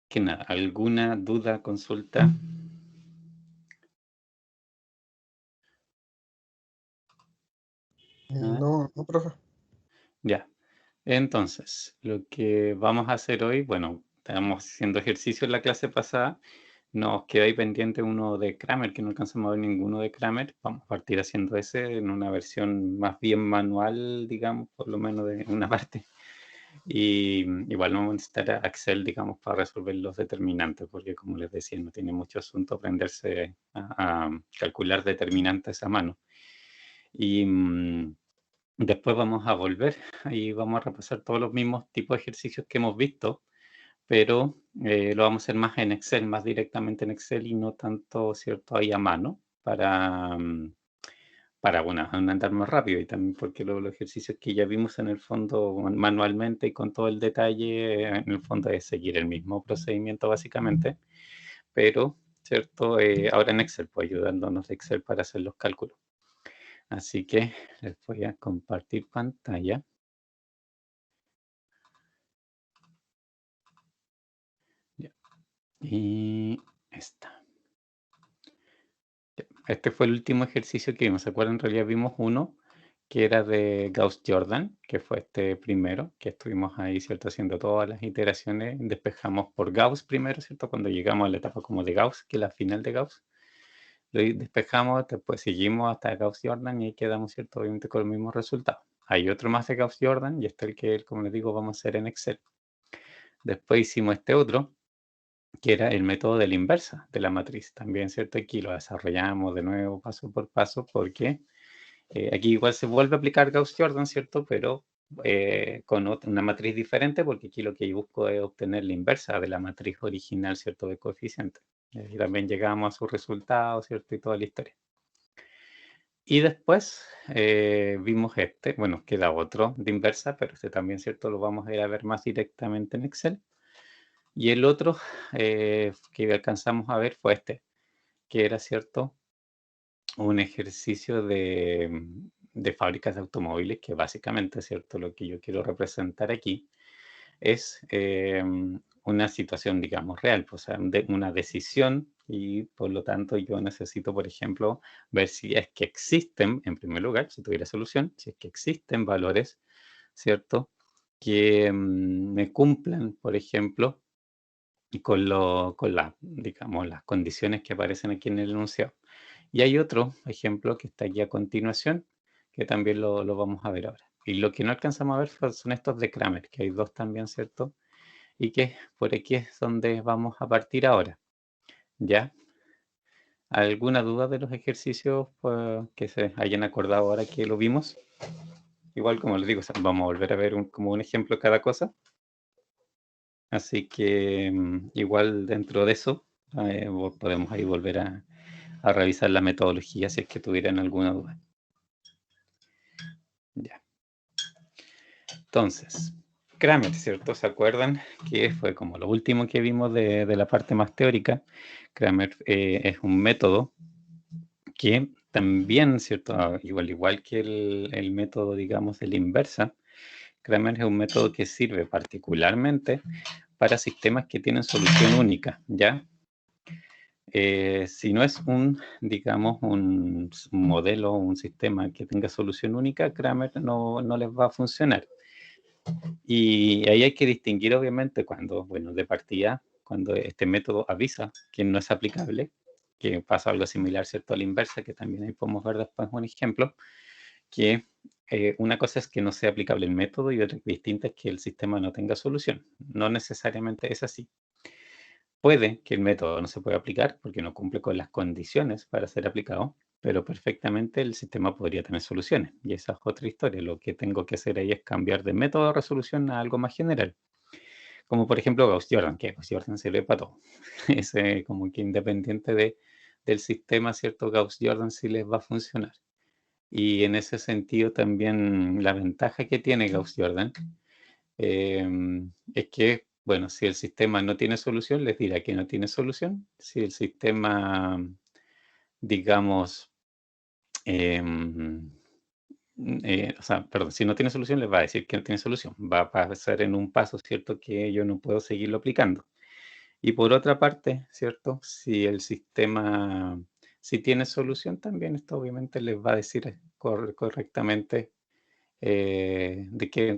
que nada, ¿alguna duda, consulta? ¿Nada? No, no, profe. Ya. Entonces, lo que vamos a hacer hoy, bueno, estábamos haciendo ejercicio en la clase pasada, nos queda ahí pendiente uno de Kramer, que no alcanzamos a ver ninguno de Kramer. Vamos a partir haciendo ese en una versión más bien manual, digamos, por lo menos de una parte. Y igual no vamos a necesitar a Excel, digamos, para resolver los determinantes, porque como les decía, no tiene mucho asunto aprenderse a calcular determinantes a mano. Y después vamos a volver y vamos a repasar todos los mismos tipos de ejercicios que hemos visto, pero lo vamos a hacer más en Excel, más directamente en Excel y no tanto, ¿cierto?, ahí a mano para bueno, andar más rápido y también porque los ejercicios que ya vimos en el fondo manualmente y con todo el detalle, en el fondo es seguir el mismo procedimiento básicamente, pero, ¿cierto? Ahora en Excel, pues ayudándonos de Excel para hacer los cálculos. Así que les voy a compartir pantalla. Ya. Y está. Este fue el último ejercicio que vimos. ¿Se acuerdan? En realidad vimos uno que era de Gauss-Jordan, que fue este primero, que estuvimos ahí, ¿cierto? Haciendo todas las iteraciones. Despejamos por Gauss primero, ¿cierto? Cuando llegamos a la etapa como de Gauss, que es la final de Gauss. Lo despejamos, después seguimos hasta Gauss-Jordan y ahí quedamos, ¿cierto? Obviamente con los mismos resultados. Hay otro más de Gauss-Jordan y este es el que, como les digo, vamos a hacer en Excel. Después hicimos este otro, que era el método de la inversa de la matriz. También, ¿cierto? Aquí lo desarrollamos de nuevo paso por paso porque aquí igual se vuelve a aplicar Gauss-Jordan, ¿cierto? Pero con una matriz diferente porque aquí lo que busco es obtener la inversa de la matriz original, ¿cierto? De coeficientes. Y también llegamos a su resultado, ¿cierto? Y toda la historia. Y después vimos este, bueno, queda otro de inversa, pero este también, ¿cierto? Lo vamos a ir a ver más directamente en Excel. Y el otro que alcanzamos a ver fue este, que era, ¿cierto? Un ejercicio de fábricas de automóviles, que básicamente, ¿cierto? Lo que yo quiero representar aquí es una situación, digamos, real, pues, o sea, una decisión y por lo tanto yo necesito, por ejemplo, ver si es que existen, en primer lugar, si tuviera solución, si es que existen valores, ¿cierto? Que me cumplan, por ejemplo, y con digamos, las condiciones que aparecen aquí en el enunciado. Y hay otro ejemplo que está aquí a continuación, que también lo vamos a ver ahora. Y lo que no alcanzamos a ver son estos de Kramer, que hay dos también, ¿cierto? Y que por aquí es donde vamos a partir ahora. ¿Ya? ¿Alguna duda de los ejercicios pues, que se hayan acordado ahora que lo vimos? Igual, como les digo, o sea, vamos a volver a ver como un ejemplo de cada cosa. Así que igual dentro de eso podemos ahí volver a revisar la metodología si es que tuvieran alguna duda. Ya. Entonces, Kramer, ¿cierto? ¿Se acuerdan? Que fue como lo último que vimos de la parte más teórica. Kramer es un método que también, ¿cierto? Igual que el método, digamos, de la inversa, Kramer es un método que sirve particularmente para sistemas que tienen solución única, ¿ya? Si no es digamos, un modelo, un sistema que tenga solución única, Kramer no les va a funcionar. Y ahí hay que distinguir, obviamente, cuando, bueno, de partida, cuando este método avisa que no es aplicable, que pasa algo similar, ¿cierto?, a la inversa, que también ahí podemos ver después un ejemplo, que una cosa es que no sea aplicable el método y otra distinta es que el sistema no tenga solución. No necesariamente es así. Puede que el método no se pueda aplicar porque no cumple con las condiciones para ser aplicado, pero perfectamente el sistema podría tener soluciones. Y esa es otra historia. Lo que tengo que hacer ahí es cambiar de método de resolución a algo más general. Como por ejemplo Gauss-Jordan, que Gauss-Jordan sirve para todo. Es como que independiente del sistema, ¿cierto? Gauss-Jordan sí les va a funcionar. Y en ese sentido también la ventaja que tiene Gauss-Jordan es que, bueno, si el sistema no tiene solución, les dirá que no tiene solución. Si el sistema, digamos, em, o sea, perdón, si no tiene solución, les va a decir que no tiene solución. Va a pasar en un paso, ¿cierto?, que yo no puedo seguirlo aplicando. Y por otra parte, ¿cierto? Si el sistema, si tiene solución también, esto obviamente les va a decir correctamente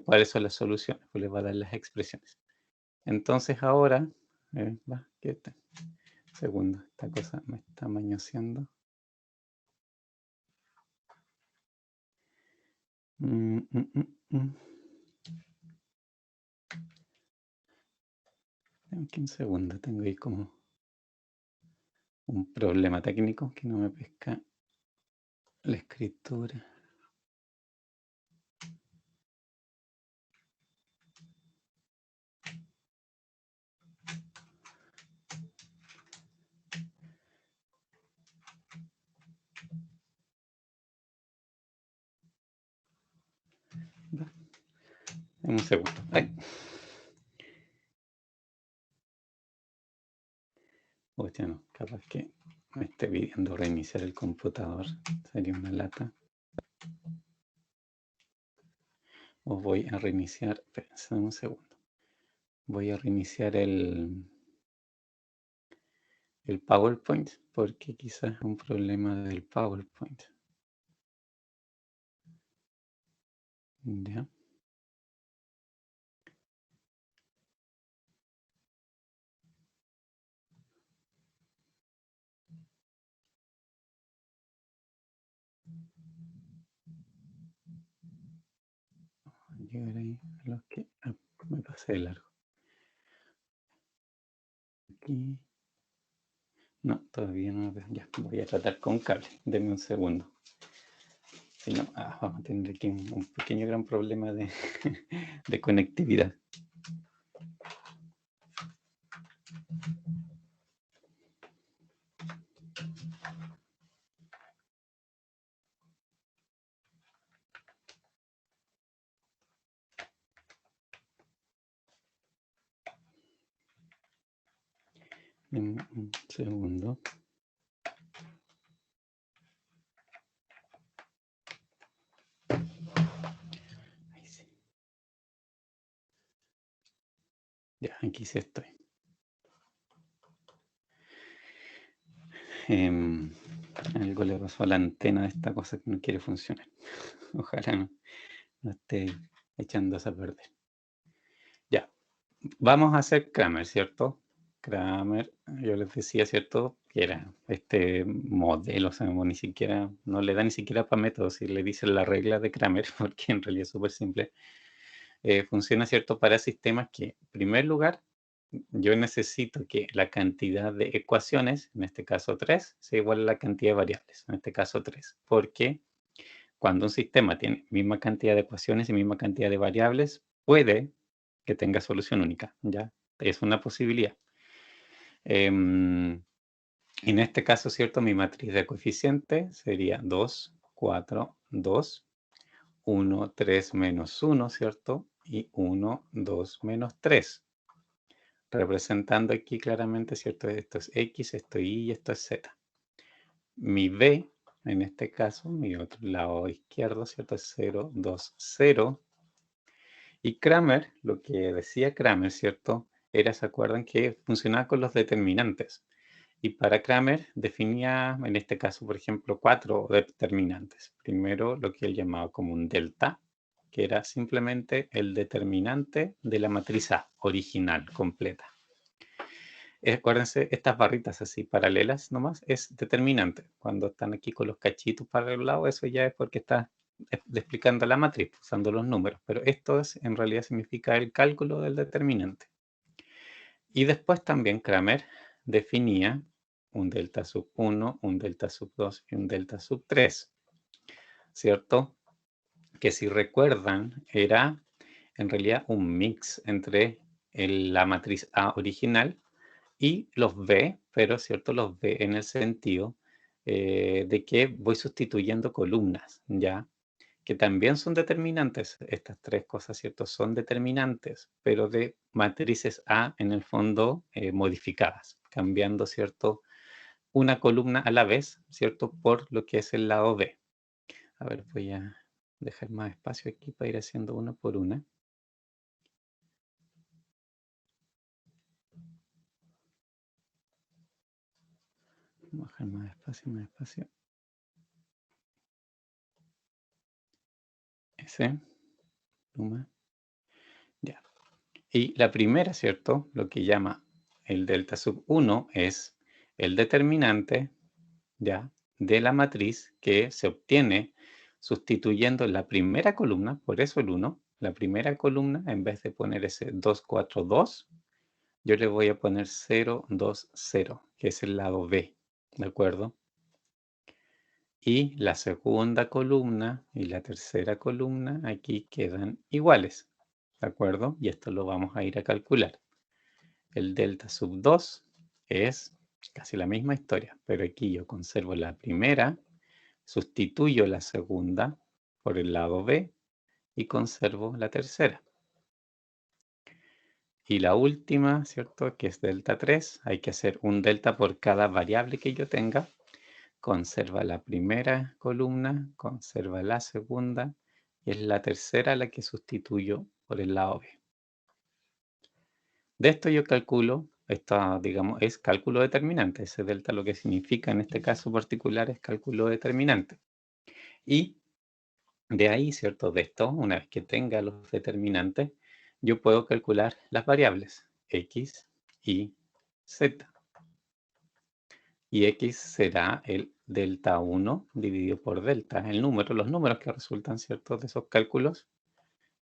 cuáles son las soluciones, pues les va a dar las expresiones. Entonces ahora, quieta, segundo, esta cosa me está mañoseando. Mm, mm, mm, mm. Aquí un segundo, tengo ahí como un problema técnico que no me pesca la escritura. Un segundo. Ay. Hostia, no, capaz que me esté pidiendo reiniciar el computador. Sería una lata. O voy a reiniciar. Espérense un segundo. Voy a reiniciar el PowerPoint porque quizás es un problema del PowerPoint. Ya. Llegar ahí a los que me pasé de largo. Aquí. No, todavía no. Ya, voy a tratar con cable. Denme un segundo. Si no, vamos a tener aquí un pequeño gran problema de, de conectividad. Un segundo. Ahí sí. Ya, aquí sí estoy. Algo le pasó a la antena de esta cosa que no quiere funcionar. Ojalá no esté echándose a perder. Ya, vamos a hacer Kramer, ¿cierto? Kramer, yo les decía, ¿cierto? Que era este modelo, o sea, ni siquiera, no le da ni siquiera para métodos, si le dicen la regla de Kramer, porque en realidad es súper simple. Funciona, ¿cierto? Para sistemas que, en primer lugar, yo necesito que la cantidad de ecuaciones, en este caso 3, sea igual a la cantidad de variables, en este caso 3. Porque cuando un sistema tiene misma cantidad de ecuaciones y misma cantidad de variables, puede que tenga solución única, ¿ya? Es una posibilidad. En este caso, ¿cierto? Mi matriz de coeficientes sería 2, 4, 2, 1, 3 menos 1, ¿cierto? Y 1, 2 menos 3. Representando aquí claramente, ¿cierto? Esto es X, esto es Y y esto es Z. Mi B, en este caso, mi otro lado izquierdo, ¿cierto? Es 0, 2, 0. Y Kramer, lo que decía Kramer, ¿cierto? Era, ¿se acuerdan? Que funcionaba con los determinantes. Y para Kramer definía, en este caso, por ejemplo, 4 determinantes. Primero, lo que él llamaba como un delta, que era simplemente el determinante de la matriz A original, completa. Acuérdense, estas barritas así paralelas nomás es determinante. Cuando están aquí con los cachitos para el lado, eso ya es porque está explicando la matriz, usando los números. Pero esto es, en realidad significa el cálculo del determinante. Y después también Kramer definía un delta sub 1, un delta sub 2 y un delta sub 3. ¿Cierto? Que si recuerdan, era en realidad un mix entre la matriz A original y los B, pero cierto, los B en el sentido de que voy sustituyendo columnas, ¿ya? Que también son determinantes. Estas tres cosas, ¿cierto? Son determinantes, pero de matrices A en el fondo modificadas, cambiando, ¿cierto? Una columna a la vez, ¿cierto? Por lo que es el lado B. A ver, voy a dejar más espacio aquí para ir haciendo una por una. Bajar más despacio, más despacio. Ese. Suma. Ya. Y la primera, ¿cierto? Lo que llama el delta sub 1 es el determinante, ¿ya? De la matriz que se obtiene sustituyendo la primera columna, por eso el 1, la primera columna, en vez de poner ese 2, 4, 2, yo le voy a poner 0, 2, 0, que es el lado B, ¿de acuerdo? Y la segunda columna y la tercera columna aquí quedan iguales, ¿de acuerdo? Y esto lo vamos a ir a calcular. El delta sub 2 es casi la misma historia, pero aquí yo conservo la primera, sustituyo la segunda por el lado B y conservo la tercera. Y la última, ¿cierto? Que es delta 3, hay que hacer un delta por cada variable que yo tenga. Conserva la primera columna, conserva la segunda, y es la tercera la que sustituyo por el lado B. De esto yo calculo, esta, digamos, es cálculo determinante. Ese delta lo que significa en este caso particular es cálculo determinante. Y de ahí, ¿cierto? De esto, una vez que tenga los determinantes, yo puedo calcular las variables x, y, z. Y x será el delta 1 dividido por delta, el número, los números que resultan, ¿cierto? De esos cálculos.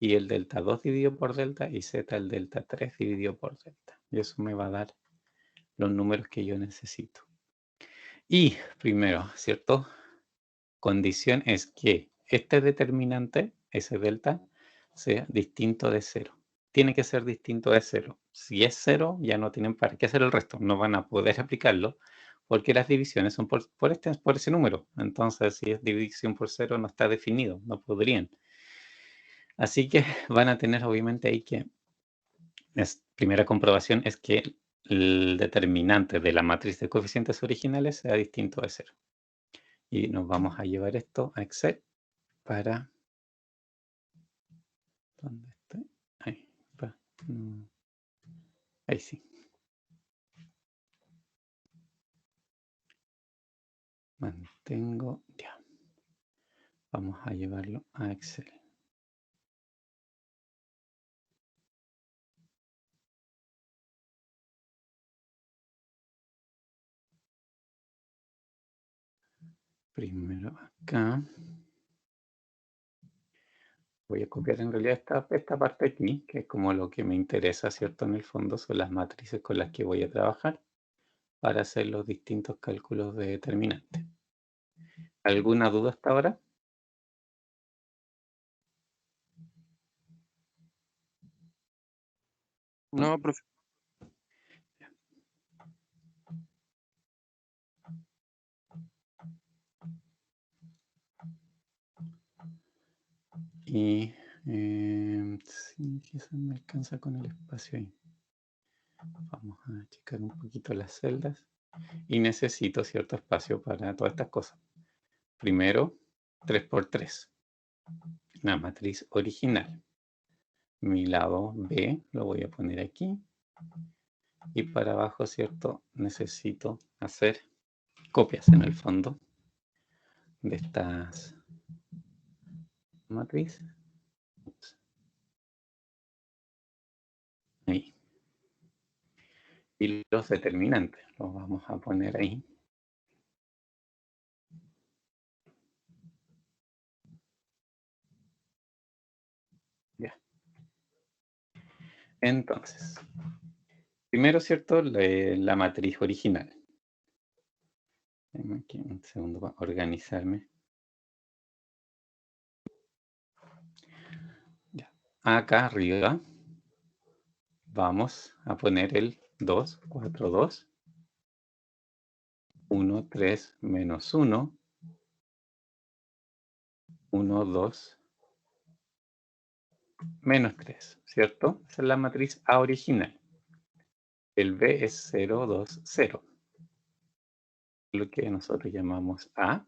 Y el delta 2 dividido por delta y z el delta 3 dividido por delta. Y eso me va a dar los números que yo necesito. Y primero, ¿cierto? Condición es que este determinante, ese delta, sea distinto de 0. Tiene que ser distinto de 0. Si es 0, ya no tienen para qué hacer el resto. No van a poder aplicarlo porque las divisiones son por ese número. Entonces, si es división por 0, no está definido. No podrían. Así que van a tener obviamente ahí que... primera comprobación es que el determinante de la matriz de coeficientes originales sea distinto de 0. Y nos vamos a llevar esto a Excel para... ¿Dónde está? Ahí, ahí sí. Mantengo, ya. Vamos a llevarlo a Excel. Primero acá. Voy a copiar en realidad esta parte aquí, que es como lo que me interesa, ¿cierto? En el fondo son las matrices con las que voy a trabajar para hacer los distintos cálculos de determinante. ¿Alguna duda hasta ahora? No, profe. Y sí, quizás me alcanza con el espacio ahí. Vamos a checar un poquito las celdas. Y necesito cierto espacio para todas estas cosas. Primero, 3×3. La matriz original. Mi lado B lo voy a poner aquí. Y para abajo, ¿cierto? Necesito hacer copias en el fondo de estas matrices. Ahí. Y los determinantes los vamos a poner ahí. Ya. Entonces, primero, ¿cierto? La matriz original. Déjame aquí un segundo para organizarme. Ya. Acá arriba vamos a poner el 2, 4, 2, 1, 3, menos 1, 1, 2, menos 3, ¿cierto? Esa es la matriz A original. El B es 0, 2, 0. Lo que nosotros llamamos A.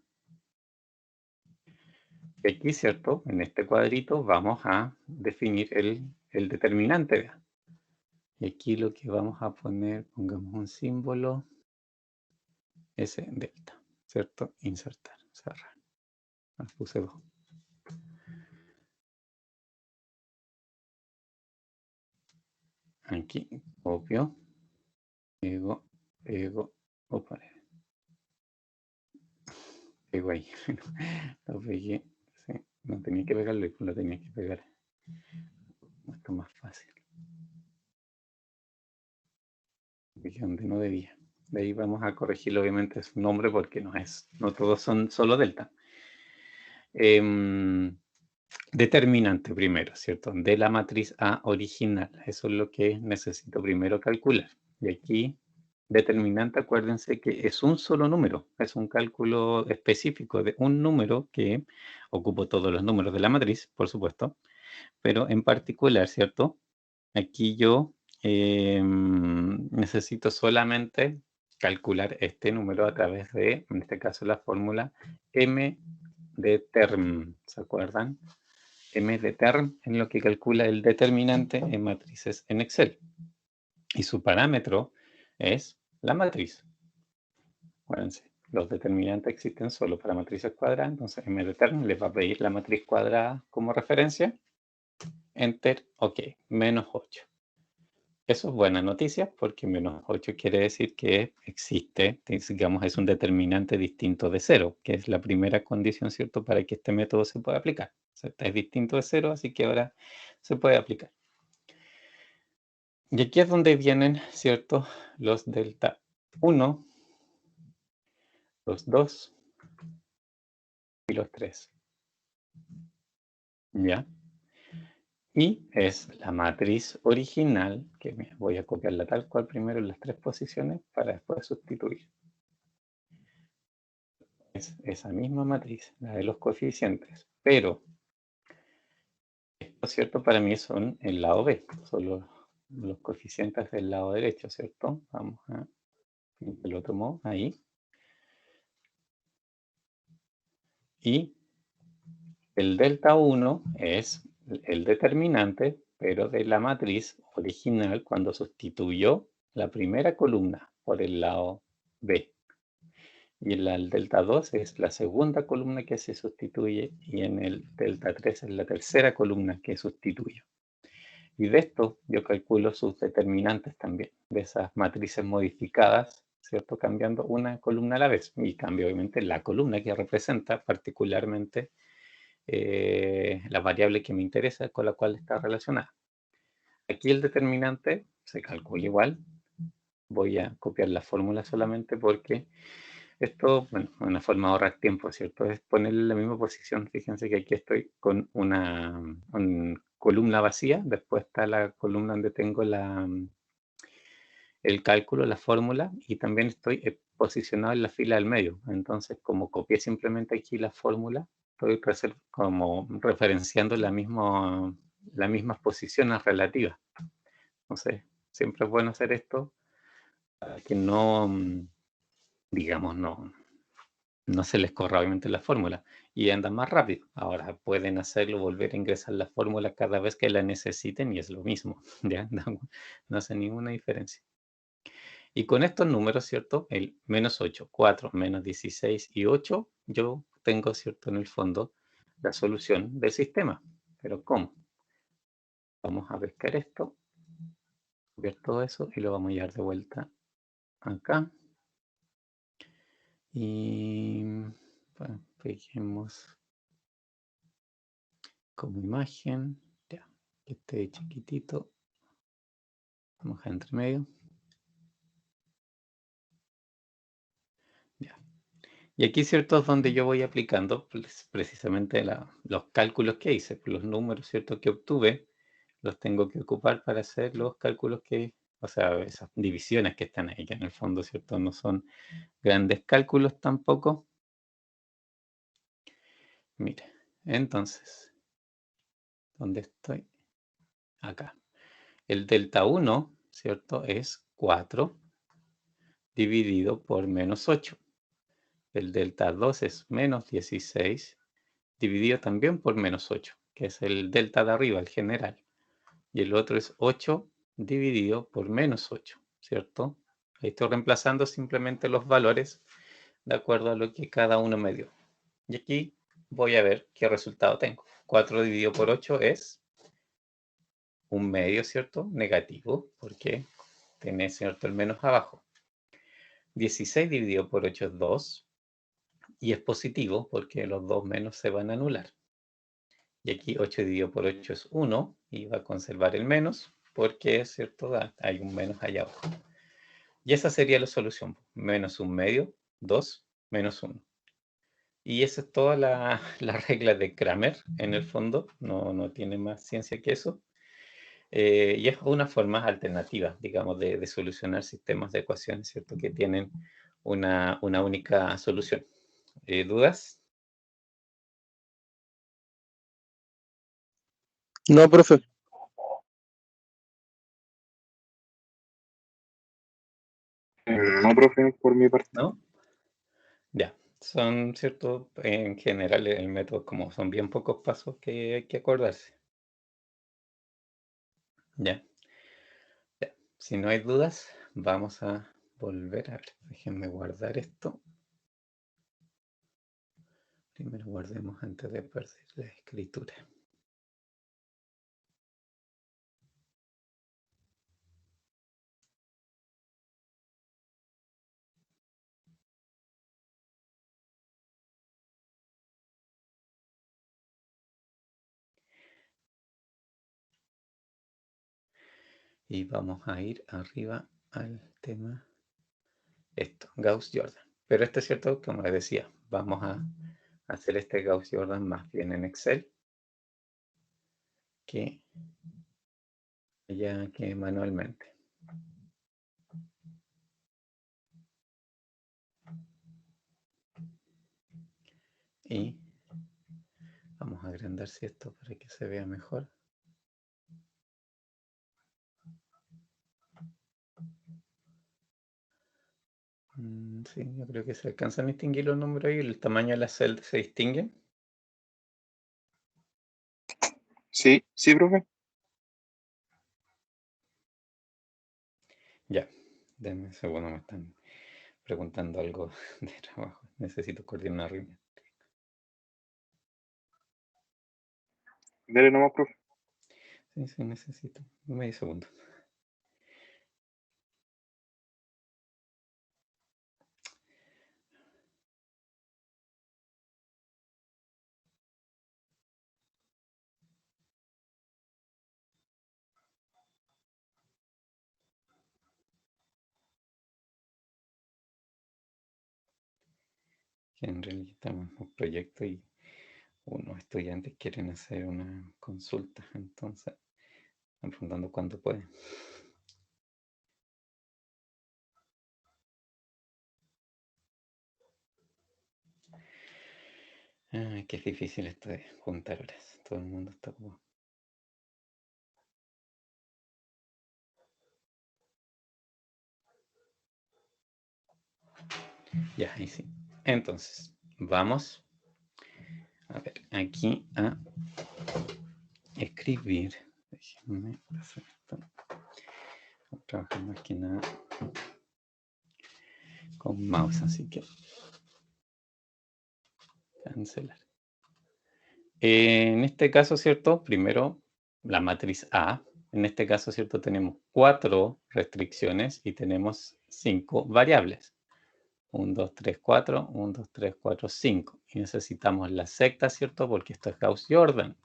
Y aquí, ¿cierto? En este cuadrito vamos a definir el determinante de A. Y aquí lo que vamos a poner, pongamos un símbolo, S delta, ¿cierto? Insertar, cerrar. Puse 2. Aquí copio, pego, opa, pego ahí. Lo pegué, sí. No tenía que pegarlo, lo tenía que pegar. Esto es más fácil. Pegué donde no debía. De ahí vamos a corregir obviamente su nombre porque no todos son solo delta. Determinante primero, ¿cierto? De la matriz A original. Eso es lo que necesito primero calcular. Y aquí, determinante, acuérdense que es un solo número. Es un cálculo específico de un número que ocupo todos los números de la matriz, por supuesto. Pero en particular, ¿cierto? Aquí yo necesito solamente calcular este número a través de, en este caso, la fórmula m de term. ¿Se acuerdan? M de term en lo que calcula el determinante en matrices en Excel. Y su parámetro es la matriz. Acuérdense, los determinantes existen solo para matrices cuadradas, entonces M de term les va a pedir la matriz cuadrada como referencia. Enter, ok, menos 8. Eso es buena noticia porque menos 8 quiere decir que existe, digamos, es un determinante distinto de 0, que es la primera condición, ¿cierto?, para que este método se pueda aplicar. O sea, es distinto de 0, así que ahora se puede aplicar. Y aquí es donde vienen, ¿cierto?, los delta 1, los 2 y los 3. ¿Ya? Y es la matriz original, que voy a copiarla tal cual primero en las 3 posiciones para después sustituir. Es esa misma matriz, la de los coeficientes, pero esto, ¿cierto?, para mí son el lado B, son los coeficientes del lado derecho, ¿cierto? Vamos a el otro modo, ahí. Y el delta 1 es el determinante, pero de la matriz original cuando sustituyó la primera columna por el lado B. Y el delta 2 es la segunda columna que se sustituye y en el delta 3 es la tercera columna que sustituyo. Y de esto yo calculo sus determinantes también, de esas matrices modificadas, ¿cierto? Cambiando una columna a la vez. Y cambio obviamente la columna que representa particularmente la variable que me interesa con la cual está relacionada. Aquí el determinante se calcula igual. Voy a copiar la fórmula solamente porque esto, bueno, una forma de ahorrar tiempo, ¿cierto? Es ponerle la misma posición. Fíjense que aquí estoy con una columna vacía. Después está la columna donde tengo el cálculo, la fórmula. Y también estoy posicionado en la fila del medio. Entonces, como copié simplemente aquí la fórmula, estoy como referenciando las mismas posiciones relativas. Entonces, siempre es bueno hacer esto para que no, digamos, no se les corra obviamente la fórmula y andan más rápido. Ahora pueden hacerlo, volver a ingresar la fórmula cada vez que la necesiten y es lo mismo, ¿ya? No hace ninguna diferencia. Y con estos números, ¿cierto? El menos 8, 4, menos 16 y 8, yo tengo, ¿cierto?, en el fondo la solución del sistema. ¿Pero cómo? Vamos a pescar esto, ver todo eso y lo vamos a llevar de vuelta acá. Y bueno, peguemos como imagen, ya, que esté chiquitito, vamos a entre medio. Ya. Y aquí, ¿cierto?, es donde yo voy aplicando pues, precisamente los cálculos que hice, pues, los números, ¿cierto?, que obtuve, los tengo que ocupar para hacer los cálculos o sea, esas divisiones que están ahí, que en el fondo, ¿cierto?, no son grandes cálculos tampoco. Mire, entonces, ¿dónde estoy? Acá. El delta 1, ¿cierto?, es 4 dividido por menos 8. El delta 2 es menos 16 dividido también por menos 8, que es el delta de arriba, el general. Y el otro es 8 dividido por menos 8, ¿cierto? Ahí estoy reemplazando simplemente los valores de acuerdo a lo que cada uno me dio. Y aquí voy a ver qué resultado tengo. 4 dividido por 8 es un medio, ¿cierto? Negativo, porque tiene, ¿cierto?, el menos abajo. 16 dividido por 8 es 2. Y es positivo porque los dos menos se van a anular. Y aquí 8 dividido por 8 es 1 y va a conservar el menos porque, ¿cierto?, hay un menos allá abajo. Y esa sería la solución. Menos un medio, 2, menos 1. Y esa es toda la regla de Cramer, en el fondo. No tiene más ciencia que eso. Y es una forma alternativa, digamos, de solucionar sistemas de ecuaciones, ¿cierto?, que tienen una única solución. ¿Dudas? No, profe. No, profe, por mi parte. ¿No? Ya, son, ¿cierto? En general el método, como son bien pocos pasos que hay que acordarse. Ya. Ya. Si no hay dudas, vamos a volver a ver. Déjenme guardar esto. Primero guardemos antes de perder la escritura. Y vamos a ir arriba al tema, esto, Gauss-Jordan. Pero esto es cierto, como les decía, vamos a hacer este Gauss-Jordan más bien en Excel que manualmente. Y vamos a agrandar esto para que se vea mejor. Sí, yo creo que se alcanzan a distinguir los números ahí. El tamaño de las celdas se distingue. Sí, sí, profe. Ya, denme un segundo, me están preguntando algo de trabajo. Necesito coordinar una reunión. Dele nomás, profe. Sí, necesito medio segundo. Que en realidad estamos en un proyecto y unos estudiantes quieren hacer una consulta, entonces están preguntando cuándo pueden. Ay, qué difícil esto de juntar horas. Todo el mundo está como... Ya, ahí sí. Entonces, vamos a ver, aquí a escribir. Déjenme hacer esto. Voy a trabajar más que nada con mouse, así que cancelar. En este caso, ¿cierto? Primero, la matriz A. En este caso, ¿cierto? Tenemos 4 restricciones y tenemos 5 variables. 1, 2, 3, 4, 1, 2, 3, 4, 5. Y necesitamos la sexta, ¿cierto? Porque esto es Gauss-Jordan.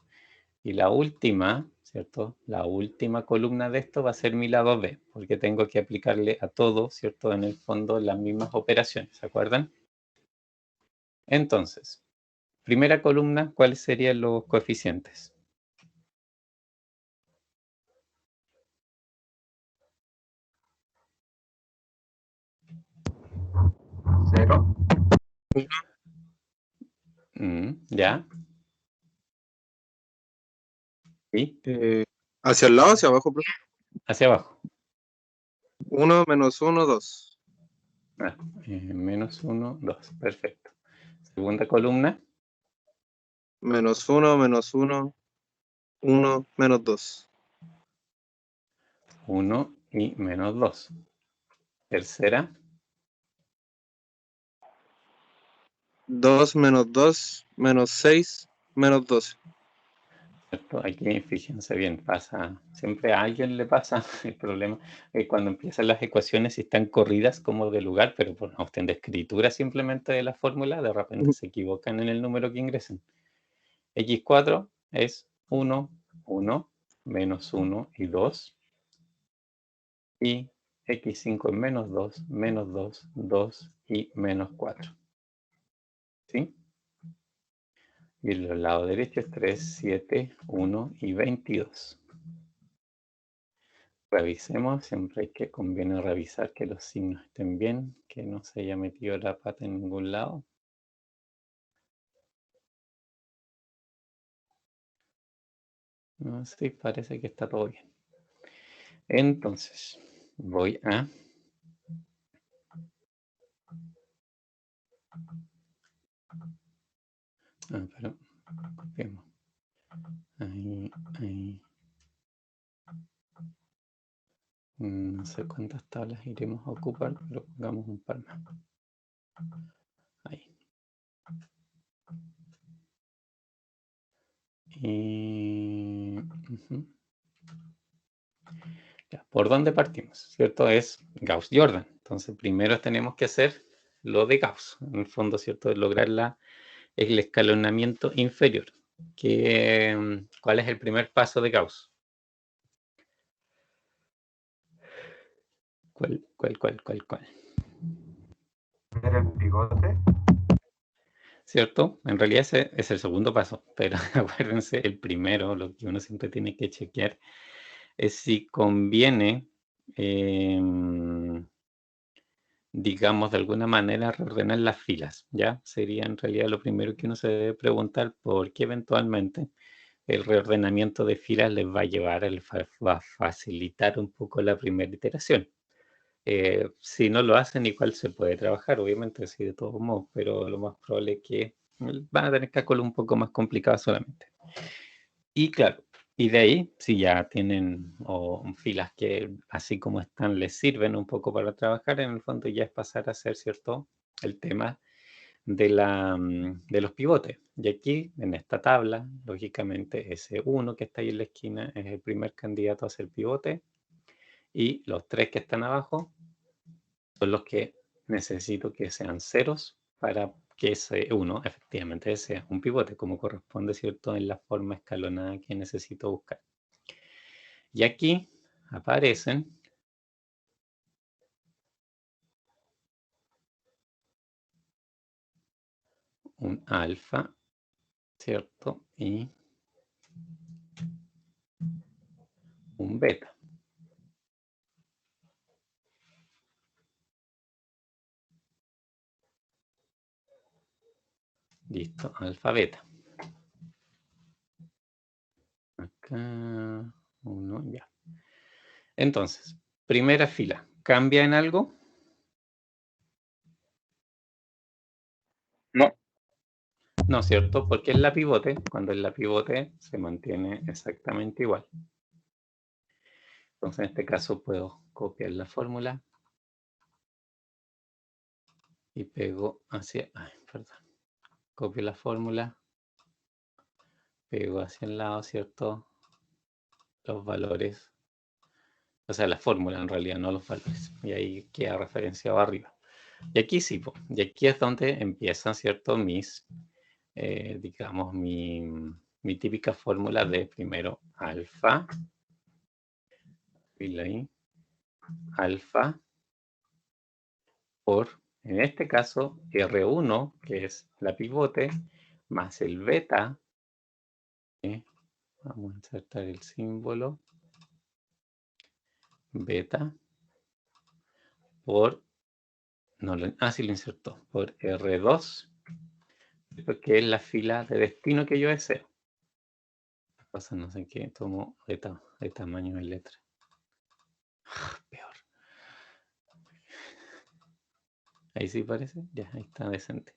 Y la última, ¿cierto? La última columna de esto va a ser mi lado B, porque tengo que aplicarle a todo, ¿cierto? En el fondo las mismas operaciones, ¿se acuerdan? Entonces, primera columna, ¿cuáles serían los coeficientes? Cero. ¿Ya? ¿Y? ¿Hacia el lado o hacia abajo, profe? Hacia abajo. 1, menos 1, 2. Menos 1, 2. Perfecto. Segunda columna. Menos 1, menos 1, 1, menos 2. 1 y menos 2. Tercera. 2 menos 2 menos 6 menos 12. ¿Cierto? Aquí, fíjense bien, pasa, siempre a alguien le pasa el problema cuando empiezan las ecuaciones y están corridas como de lugar, pero por una cuestión de escritura simplemente de la fórmula, de repente se equivocan en el número que ingresan. X4 es 1, 1, menos 1 y 2. Y X5 es menos 2, 2 y menos 4. ¿Sí? Y el lado derecho es 3, 7, 1 y 22. Revisemos, siempre conviene revisar que los signos estén bien, que no se haya metido la pata en ningún lado. No, sí, parece que está todo bien. Entonces, voy a... pero copiemos. Ahí, ahí. No sé cuántas tablas iremos a ocupar, pero pongamos un par más. Ahí. Y... ya, ¿por dónde partimos? ¿Cierto? Es Gauss-Jordan. Entonces, primero tenemos que hacer lo de Gauss. En el fondo, ¿cierto? Es lograr el escalonamiento inferior. ¿Cuál es el primer paso de Gauss? ¿Cuál? Ver el pivote. ¿Cierto? En realidad ese es el segundo paso, pero acuérdense, el primero, lo que uno siempre tiene que chequear, es si conviene, digamos, de alguna manera reordenar las filas, ¿ya? Sería en realidad lo primero que uno se debe preguntar, porque eventualmente el reordenamiento de filas les va a llevar, va a facilitar un poco la primera iteración. Si no lo hacen, igual se puede trabajar, obviamente, sí, de todos modos, pero lo más probable es que van a tener cálculos un poco más complicados solamente. Y claro, y de ahí, si ya tienen filas que así como están les sirven un poco para trabajar, en el fondo ya es pasar a hacer, ¿cierto?, el tema de los pivotes. Y aquí, en esta tabla, lógicamente, ese 1 que está ahí en la esquina es el primer candidato a hacer pivote, y los 3 que están abajo son los que necesito que sean ceros para que ese 1 efectivamente sea un pivote, como corresponde, ¿cierto?, en la forma escalonada que necesito buscar. Y aquí aparecen un alfa, ¿cierto? Y un beta. Listo, alfa, beta. Acá, 1, ya. Entonces, primera fila, ¿cambia en algo? No. No, ¿cierto? Porque es la pivote. Cuando es la pivote se mantiene exactamente igual. Entonces, en este caso puedo copiar la fórmula y pego hacia... perdón. Copio la fórmula, pego hacia el lado, ¿cierto? Los valores. O sea, la fórmula en realidad, no los valores. Y ahí queda referenciado arriba. Y aquí sí, y aquí es donde empiezan, ¿cierto?, digamos, mi típica fórmula de primero alfa, y ahí, alfa, por, en este caso, R1, que es la pivote, más el beta, vamos a insertar el símbolo, beta, por, no, sí lo insertó, por R2, que es la fila de destino que yo deseo. Pasa, no sé qué, tomo de tamaño de letra. Peor. Ahí sí parece, ya, ahí está decente.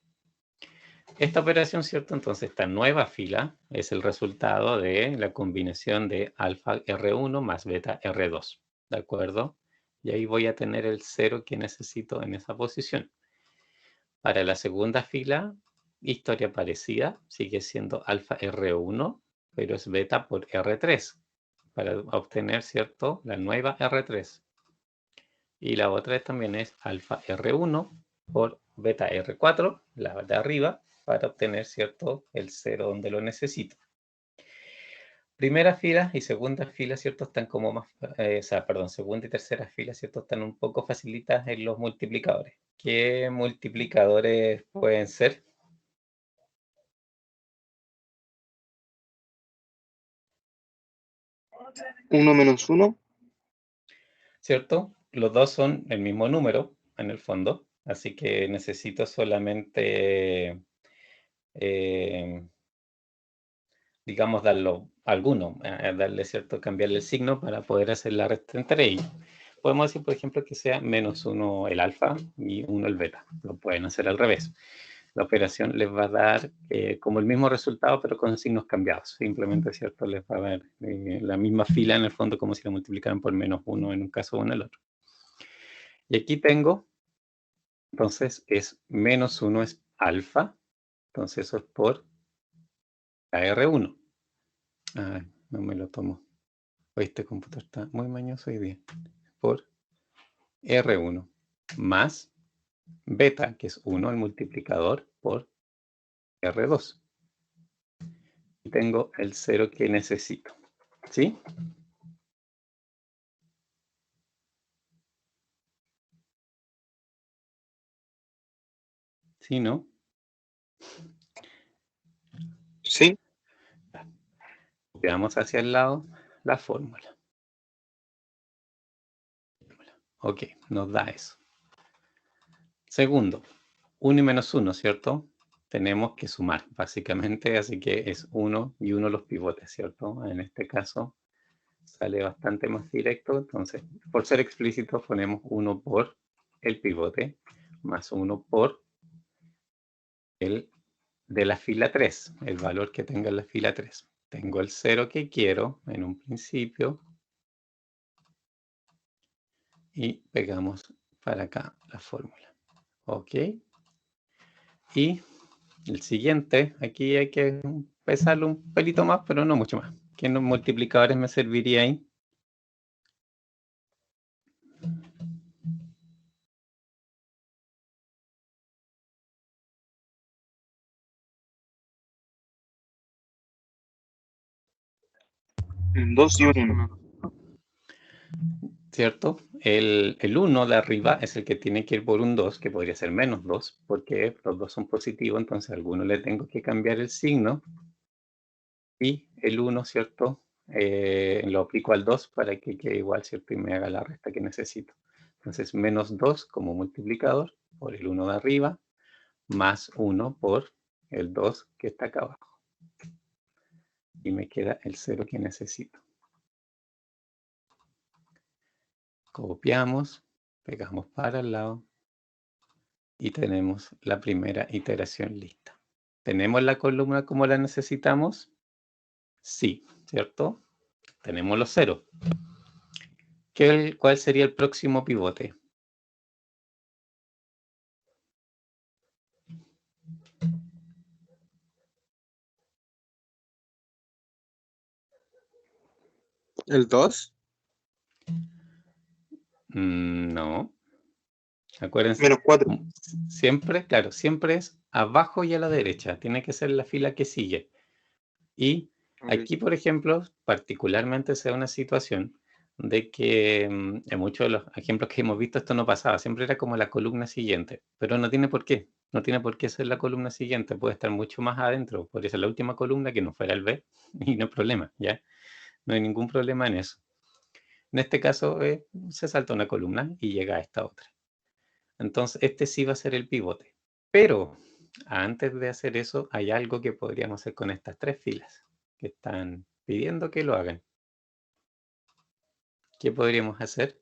Esta operación, ¿cierto? Entonces, esta nueva fila es el resultado de la combinación de alfa R1 más beta R2, ¿de acuerdo? Y ahí voy a tener el 0 que necesito en esa posición. Para la segunda fila, historia parecida, sigue siendo alfa R1, pero es beta por R3, para obtener, ¿cierto?, la nueva R3. Y la otra también es alfa R1 por beta R4, la de arriba, para obtener, ¿cierto?, el 0 donde lo necesito. Primera fila y segunda fila, ¿cierto?, están como más, segunda y tercera fila, ¿cierto?, están un poco facilitas en los multiplicadores. ¿Qué multiplicadores pueden ser? Uno menos uno. ¿Cierto? Los dos son el mismo número, en el fondo, así que necesito solamente, digamos, darlo alguno, darle, ¿cierto?, cambiarle el signo para poder hacer la resta entre ellos. Podemos decir, por ejemplo, que sea menos 1 el alfa y 1 el beta. Lo pueden hacer al revés. La operación les va a dar como el mismo resultado, pero con signos cambiados. Simplemente, ¿cierto?, les va a dar la misma fila en el fondo, como si la multiplicaran por menos 1 en un caso o en el otro. Y aquí tengo, entonces, es menos 1 es alfa. Entonces, eso es por la R1. Ay, no me lo tomo. Hoy este computador está muy mañoso hoy día. Por R1 más beta, que es 1, el multiplicador, por R2. Y tengo el 0 que necesito. ¿Sí? ¿Sí, no? Sí. Veamos hacia el lado la fórmula. Ok, nos da eso. Segundo, 1 y menos 1, ¿cierto? Tenemos que sumar, básicamente, así que es 1 y 1 los pivotes, ¿cierto? En este caso sale bastante más directo, entonces, por ser explícito, ponemos 1 por el pivote, más 1 por el de la fila 3, el valor que tenga en la fila 3. Tengo el 0 que quiero en un principio, y pegamos para acá la fórmula. Ok. Y el siguiente, aquí hay que pesarlo un pelito más, pero no mucho más. ¿Qué multiplicadores me serviría ahí? Un 2 y un 1. ¿Cierto? El 1 de arriba es el que tiene que ir por un 2, que podría ser menos 2, porque los dos son positivos, entonces a alguno le tengo que cambiar el signo. Y el 1, ¿cierto? Lo aplico al 2 para que quede igual, ¿cierto? Y me haga la resta que necesito. Entonces, menos 2 como multiplicador por el 1 de arriba, más 1 por el 2 que está acá abajo. Y me queda el 0 que necesito. Copiamos, pegamos para el lado y tenemos la primera iteración lista. ¿Tenemos la columna como la necesitamos? Sí, ¿cierto? Tenemos los ceros. ¿Cuál sería el próximo pivote? ¿El 2? No. Acuérdense, Menos 4. siempre, claro, siempre es abajo y a la derecha. Tiene que ser la fila que sigue. Y aquí, por ejemplo, particularmente se da una situación de que en muchos de los ejemplos que hemos visto esto no pasaba. Siempre era como la columna siguiente. Pero no tiene por qué. No tiene por qué ser la columna siguiente. Puede estar mucho más adentro. Podría ser la última columna que no fuera el B. Y no hay problema, ¿ya? No hay ningún problema en eso. En este caso, se salta una columna y llega a esta otra. Entonces, este sí va a ser el pivote. Pero, antes de hacer eso, hay algo que podríamos hacer con estas tres filas que están pidiendo que lo hagan. ¿Qué podríamos hacer?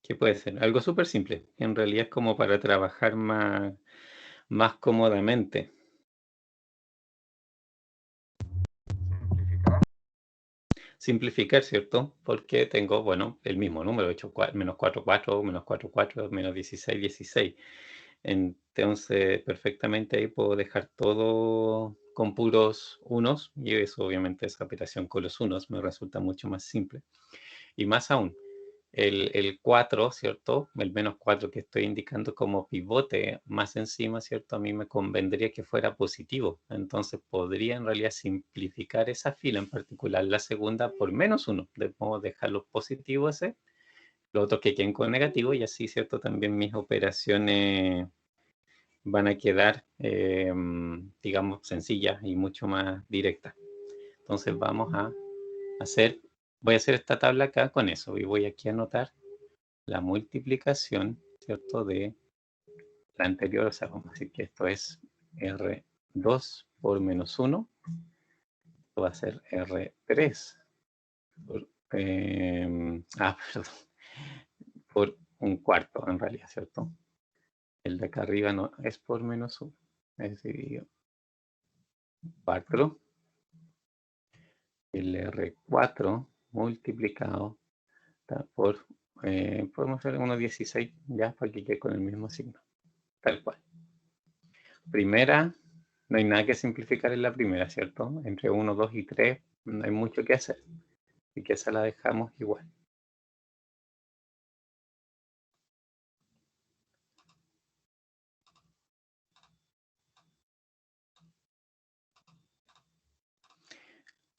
¿Qué puede ser? Algo súper simple. En realidad es como para trabajar más cómodamente. Simplificar. simplificar, ¿cierto? Porque tengo, bueno, el mismo número, menos 4, 4, menos 4, 4, menos 16, 16. Entonces, perfectamente ahí puedo dejar todo con puros unos, y eso obviamente esa operación con los unos me resulta mucho más simple. Y más aún, el 4, ¿cierto? El menos 4 que estoy indicando como pivote más encima, ¿cierto? A mí me convendría que fuera positivo. Entonces podría en realidad simplificar esa fila, en particular la segunda, por menos 1. De modo dejarlo positivo ese, lo otro que queden con negativo, y así, ¿cierto? También mis operaciones van a quedar, digamos, sencillas y mucho más directas. Entonces vamos a hacer, voy a hacer esta tabla acá con eso, y voy aquí a anotar la multiplicación, ¿cierto? De la anterior, o sea, vamos a decir que esto es R2 por menos 1, esto va a ser R3 por, perdón, por un cuarto en realidad, ¿cierto? El de acá arriba no es por menos 1, es decir, 4, el R4 multiplicado por, podemos hacer 1,16 ya para que quede con el mismo signo, tal cual. Primera, no hay nada que simplificar en la primera, ¿cierto? Entre 1, 2 y 3 no hay mucho que hacer, así que esa la dejamos igual.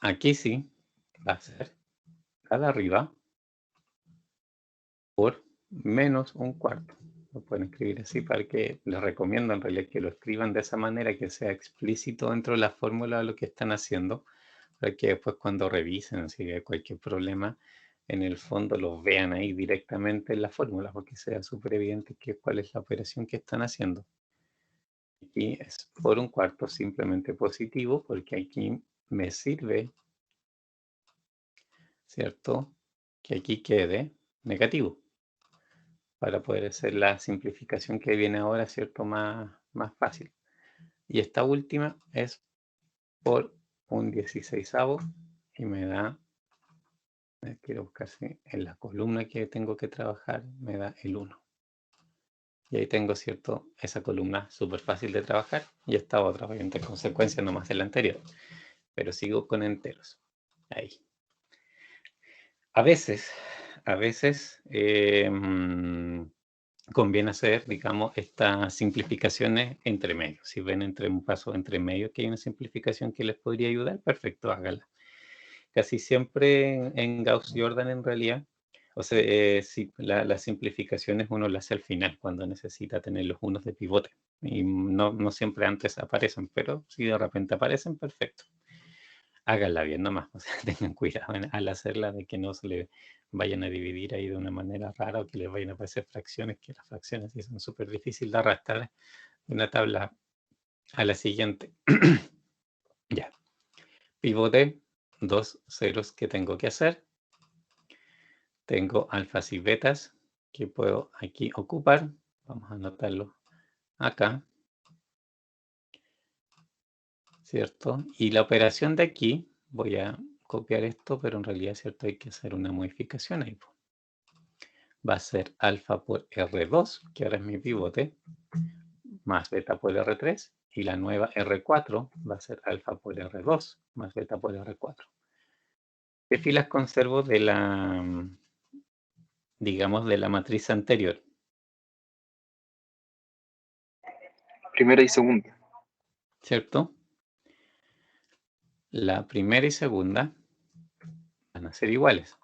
Aquí sí va a ser la de arriba por menos un cuarto. Lo pueden escribir así para que les recomiendo en realidad que lo escriban de esa manera, que sea explícito dentro de la fórmula de lo que están haciendo, para que después cuando revisen, si hay cualquier problema, en el fondo los vean ahí directamente en la fórmula, porque sea súper evidente cuál es la operación que están haciendo. Aquí es por un cuarto simplemente positivo, porque aquí me sirve, ¿cierto?, que aquí quede negativo, para poder hacer la simplificación que viene ahora, ¿cierto?, más fácil. Y esta última es por un 16avo y me da, quiero buscar si en la columna que tengo que trabajar me da el 1. Y ahí tengo, ¿cierto?, esa columna súper fácil de trabajar, y esta otra, obviamente, consecuencia nomás de la anterior. Pero sigo con enteros. Ahí. A veces conviene hacer, digamos, estas simplificaciones entre medios. Si ven entre un paso entre medio que hay una simplificación que les podría ayudar, perfecto, hágala. Casi siempre en Gauss-Jordan, en realidad, o sea, si las simplificaciones uno las hace al final, cuando necesita tener los unos de pivote. Y no siempre antes aparecen, pero si de repente aparecen, perfecto. Háganla bien nomás, o sea, tengan cuidado al hacerla, de que no se le vayan a dividir ahí de una manera rara, o que les vayan a aparecer fracciones, que las fracciones sí son súper difíciles de arrastrar de una tabla a la siguiente. Ya. Pivote, 2 ceros que tengo que hacer. Tengo alfas y betas que puedo aquí ocupar. Vamos a anotarlo acá, ¿cierto? Y la operación de aquí, voy a copiar esto, pero en realidad, ¿cierto?, hay que hacer una modificación ahí. Va a ser alfa por R2, que ahora es mi pivote, más beta por R3, y la nueva R4 va a ser alfa por R2, más beta por R4. ¿Qué filas conservo de la, digamos, de la matriz anterior? Primera y segunda. ¿Cierto? La primera y segunda van a ser iguales.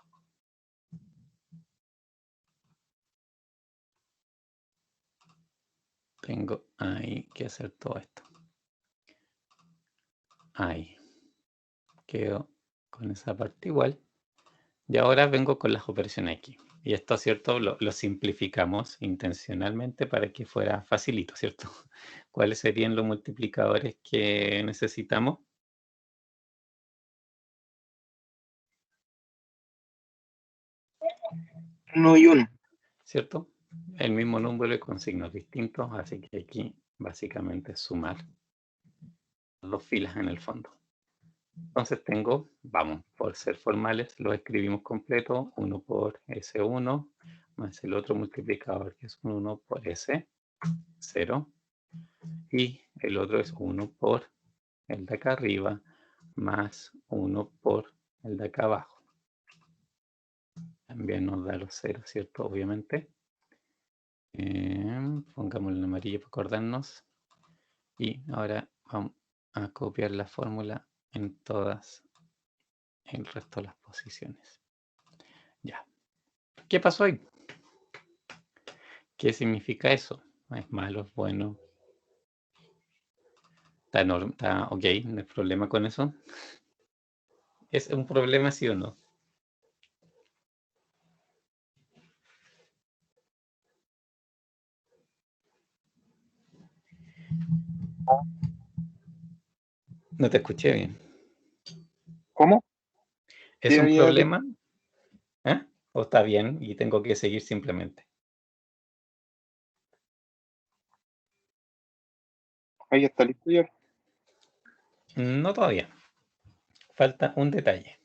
Tengo ahí que hacer todo esto. Ahí. Quedo con esa parte igual. Y ahora vengo con las operaciones aquí. Y esto, ¿cierto?, lo simplificamos intencionalmente para que fuera facilito, ¿cierto? ¿Cuáles serían los multiplicadores que necesitamos? 1 y 1. ¿Cierto? El mismo número y con signos distintos, así que aquí básicamente es sumar dos filas en el fondo. Entonces tengo, vamos, por ser formales, lo escribimos completo, 1 por S1, más el otro multiplicador, que es 1 por S, 0, y el otro es 1 por el de acá arriba, más 1 por el de acá abajo. También nos da los ceros, ¿cierto? Obviamente. Pongámoslo en amarillo para acordarnos. Y ahora vamos a copiar la fórmula en todas el resto de las posiciones. Ya. ¿Qué pasó ahí? ¿Qué significa eso? ¿Es malo? ¿Es bueno? ¿Está ok? ¿No hay problema con eso? ¿Es un problema sí o no? No te escuché bien. ¿Cómo? ¿Es Sí, un había problema? ¿Eh? ¿O está bien y tengo que seguir simplemente? ahí está listo ya. No todavía. Falta un detalle.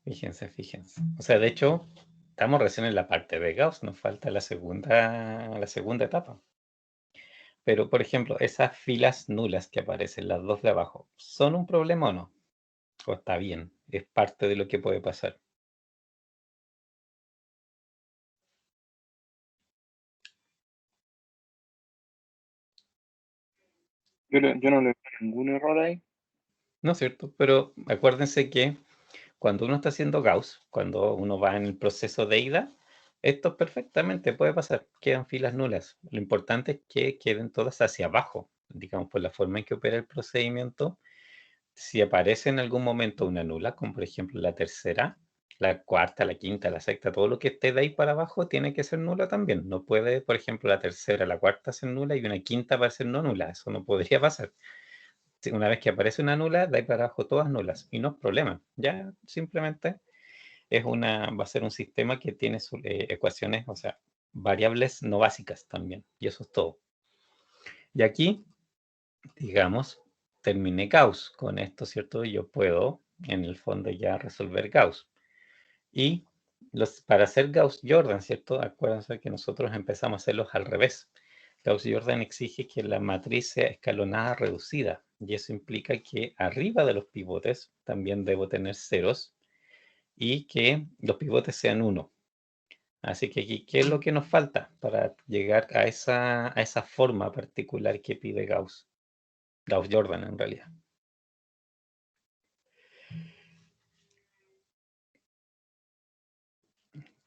Fíjense, fíjense. O sea, de hecho, estamos recién en la parte de Gauss, nos falta la segunda etapa. Pero, por ejemplo, esas filas nulas que aparecen, las dos de abajo, ¿son un problema o no? ¿O está bien? Es parte de lo que puede pasar. Yo no le veo ningún error ahí. ¿No es cierto? Pero acuérdense que cuando uno está haciendo Gauss, cuando uno va en el proceso de ida, esto perfectamente puede pasar. Quedan filas nulas. Lo importante es que queden todas hacia abajo. Digamos, por la forma en que opera el procedimiento, si aparece en algún momento una nula, como por ejemplo la tercera, la cuarta, la quinta, la sexta, todo lo que esté de ahí para abajo tiene que ser nula también. No puede, por ejemplo, la tercera, la cuarta ser nula y una quinta va a ser no nula. Eso no podría pasar. Una vez que aparece una nula, de ahí para abajo todas nulas. Y no es problema. Ya simplemente va a ser un sistema que tiene sus ecuaciones, o sea, variables no básicas también. Y eso es todo. Y aquí, digamos, terminé Gauss. Con esto, ¿cierto? Yo puedo, en el fondo, ya resolver Gauss. Y para hacer Gauss-Jordan, ¿cierto? Acuérdense que nosotros empezamos a hacerlos al revés. Gauss-Jordan exige que la matriz sea escalonada reducida. Y eso implica que arriba de los pivotes también debo tener ceros y que los pivotes sean 1. Así que aquí, ¿qué es lo que nos falta para llegar a esa forma particular que pide Gauss? Gauss-Jordan en realidad.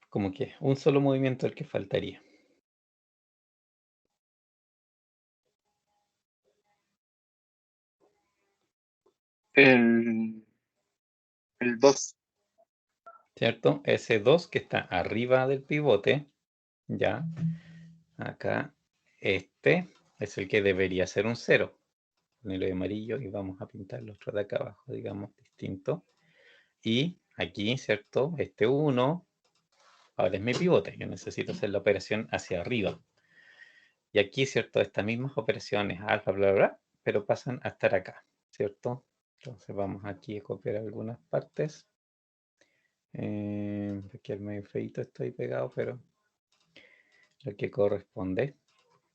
Como que un solo movimiento el que faltaría. El 2. ¿Cierto? Ese 2 que está arriba del pivote, ya, acá, este es el que debería ser un 0. Ponelo de amarillo y vamos a pintar el otro de acá abajo, digamos, distinto. Y aquí, ¿cierto? Este 1, ahora es mi pivote, yo necesito hacer la operación hacia arriba. Y aquí, ¿cierto? Estas mismas operaciones, alfa, bla, bla, bla, pero pasan a estar acá, ¿cierto? Entonces vamos aquí a copiar algunas partes. Aquí al medio feito estoy pegado, pero lo que corresponde,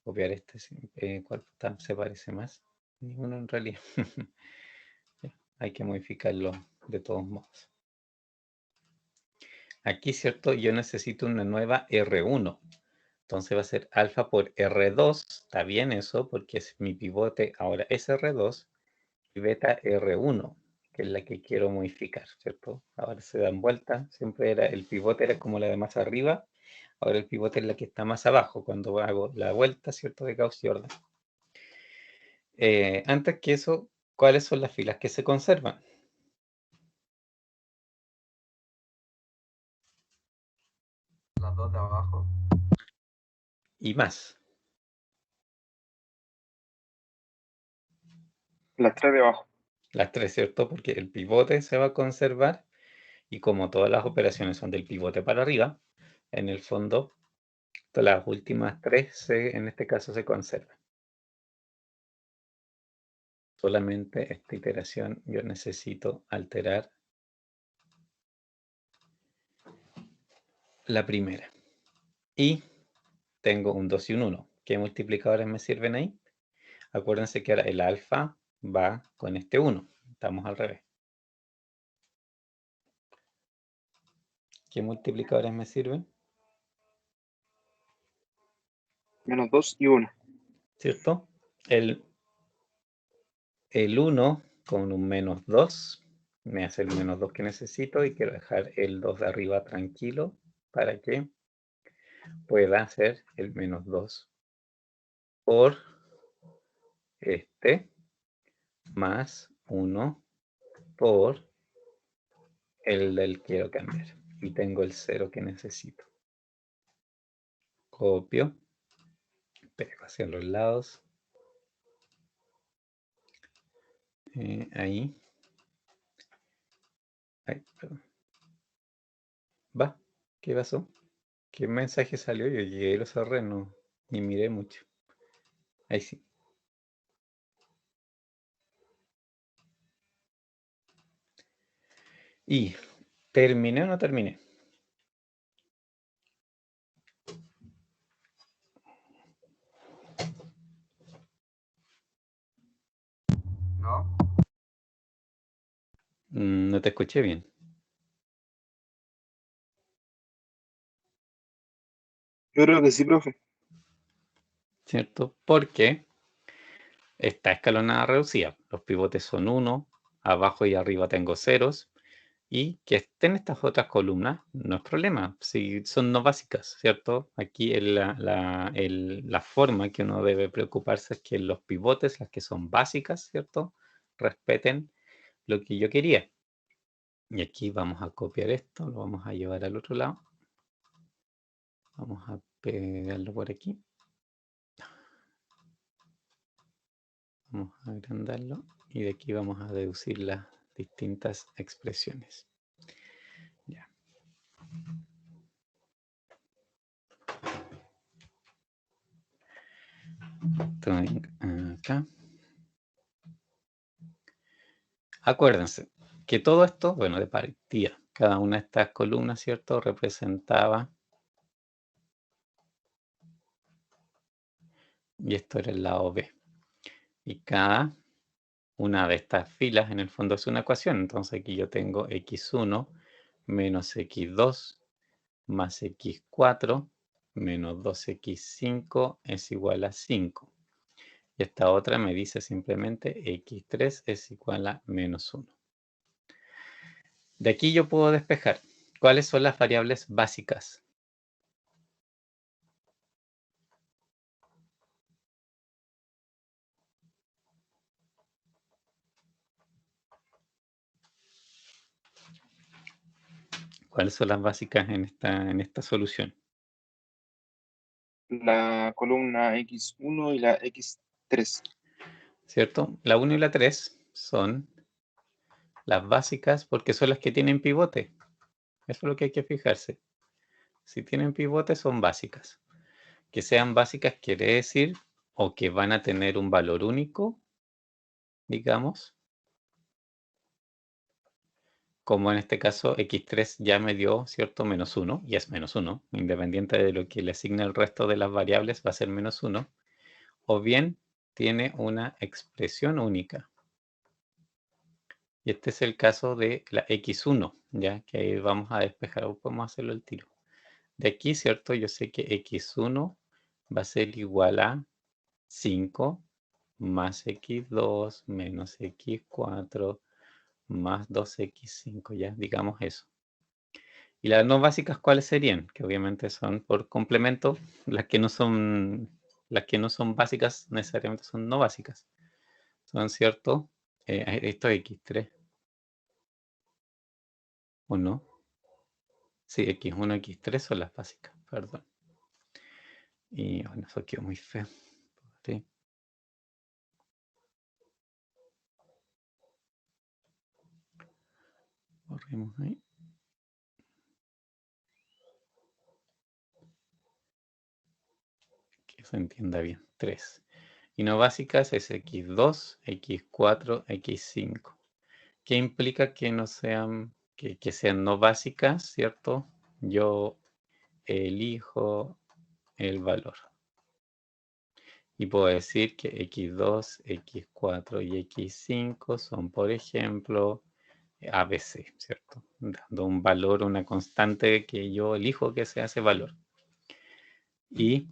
copiar este, ¿cuál se parece más? Ninguno en realidad. Hay que modificarlo de todos modos. Aquí, ¿cierto? Yo necesito una nueva R1. Entonces va a ser alfa por R2. Está bien eso, porque es mi pivote ahora es R2 y beta R1, que es la que quiero modificar, ¿cierto? Ahora se dan vuelta. Siempre el pivote era como la de más arriba. Ahora el pivote es la que está más abajo cuando hago la vuelta, ¿cierto? De Gauss-Jordan. Antes que eso, ¿cuáles son las filas que se conservan? Las dos de abajo. Y más. Las 3 de abajo. Las 3, ¿cierto? Porque el pivote se va a conservar y como todas las operaciones son del pivote para arriba, en el fondo las últimas 3 en este caso se conservan. Solamente esta iteración yo necesito alterar la primera. Y tengo un 2 y un 1. ¿Qué multiplicadores me sirven ahí? Acuérdense que ahora el alfa va con este 1. Estamos al revés. ¿Qué multiplicadores me sirven? Menos 2 y 1. ¿Cierto? El 1 con un menos 2 me hace el menos 2 que necesito y quiero dejar el 2 de arriba tranquilo para que pueda hacer el menos 2 por este más 1 por el del quiero cambiar. Y tengo el 0 que necesito. Copio, pego hacia los lados. Ahí. Ay, perdón. Va, ¿qué pasó? ¿Qué mensaje salió? Yo llegué y lo cerré, no, ni miré mucho. Ahí sí. Y, ¿terminé o no terminé? ¿No? No te escuché bien. Yo creo que sí, profe. ¿Cierto? Porque está escalonada reducida. Los pivotes son 1, abajo y arriba tengo ceros. Y que estén estas otras columnas no es problema, si son no básicas, ¿cierto? Aquí la forma que uno debe preocuparse es que los pivotes, las que son básicas, ¿cierto? Respeten lo que yo quería. Y aquí vamos a copiar esto, lo vamos a llevar al otro lado. Vamos a pegarlo por aquí. Vamos a agrandarlo y de aquí vamos a deducir las distintas expresiones. Ya. Estoy acá. Acuérdense que todo esto, bueno, de partida, cada una de estas columnas, ¿cierto? Representaba, y esto era el lado B. Y cada una de estas filas en el fondo es una ecuación. Entonces aquí yo tengo x1 menos x2 más x4 menos 2x5 es igual a 5. Y esta otra me dice simplemente x3 es igual a menos 1. De aquí yo puedo despejar. ¿Cuáles son las variables básicas? ¿Cuáles son las básicas en esta solución? La columna X1 y la X3. ¿Cierto? La 1 y la 3 son las básicas porque son las que tienen pivote. Eso es lo que hay que fijarse. Si tienen pivote son básicas. Que sean básicas quiere decir o que van a tener un valor único, digamos. Como en este caso x3 ya me dio, ¿cierto? Menos 1, y es menos 1. Independiente de lo que le asigne el resto de las variables, va a ser menos 1. O bien tiene una expresión única. Y este es el caso de la x1, ya que ahí vamos a despejar, o podemos hacerlo al tiro. De aquí, ¿cierto? Yo sé que x1 va a ser igual a 5 más x2 menos x4 más 2x5, ya, digamos eso. Y las no básicas, ¿cuáles serían? Que obviamente son por complemento, las que no son básicas necesariamente son no básicas. Son, ¿cierto? Esto es x3. ¿O no? Sí, x1, x3 son las básicas, perdón. Y bueno, eso quedó muy feo. ¿Sí? Corremos ahí. Que se entienda bien. 3. Y no básicas es x2, x4, x5. ¿Qué implica que no sean, que sean no básicas, cierto? Yo elijo el valor. Y puedo decir que x2, x4 y x5 son, por ejemplo, ABC, ¿cierto? Dando un valor, una constante que yo elijo que sea ese valor. Y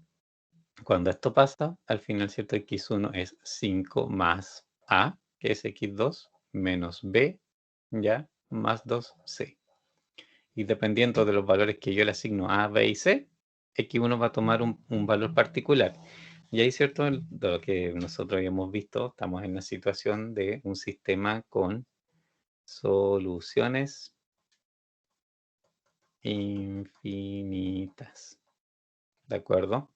cuando esto pasa, al final, ¿cierto? X1 es 5 más A, que es X2, menos B, ¿ya? Más 2C. Y dependiendo de los valores que yo le asigno a, B y C, X1 va a tomar un valor particular. Y ahí, ¿cierto? De lo que nosotros habíamos visto, estamos en una situación de un sistema con soluciones infinitas. ¿De acuerdo?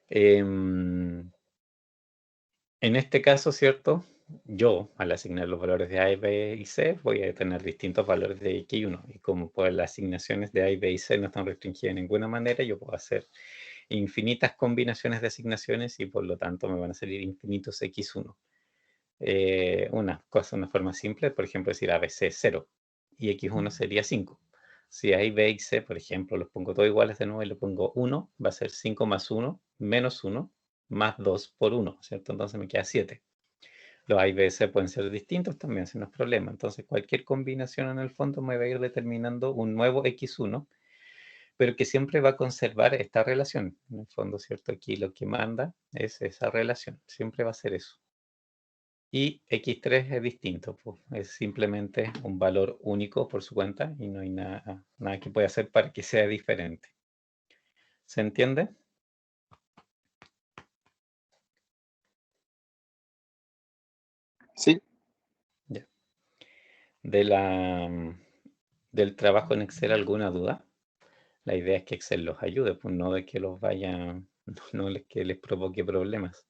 En este caso, ¿cierto? Yo, al asignar los valores de A, B y C, voy a tener distintos valores de X y 1. Y como pues, las asignaciones de A, B y C no están restringidas de ninguna manera, yo puedo hacer infinitas combinaciones de asignaciones y por lo tanto me van a salir infinitos X1. Una forma simple, por ejemplo, decir ABC es 0 y X1 sería 5. Si A, B y C, por ejemplo, los pongo todos iguales de nuevo y le pongo 1, va a ser 5 más 1, menos 1, más 2 por 1, ¿cierto? Entonces me queda 7. Los A y B y C pueden ser distintos también, si no es problema. Entonces cualquier combinación en el fondo me va a ir determinando un nuevo X1, pero que siempre va a conservar esta relación. En el fondo, ¿cierto? Aquí lo que manda es esa relación. Siempre va a ser eso. Y X3 es distinto, pues, es simplemente un valor único por su cuenta y no hay nada que pueda hacer para que sea diferente. ¿Se entiende? Sí, Ya. Del trabajo en Excel, ¿alguna duda? La idea es que Excel los ayude, pues no de que los vaya, no que les provoque problemas.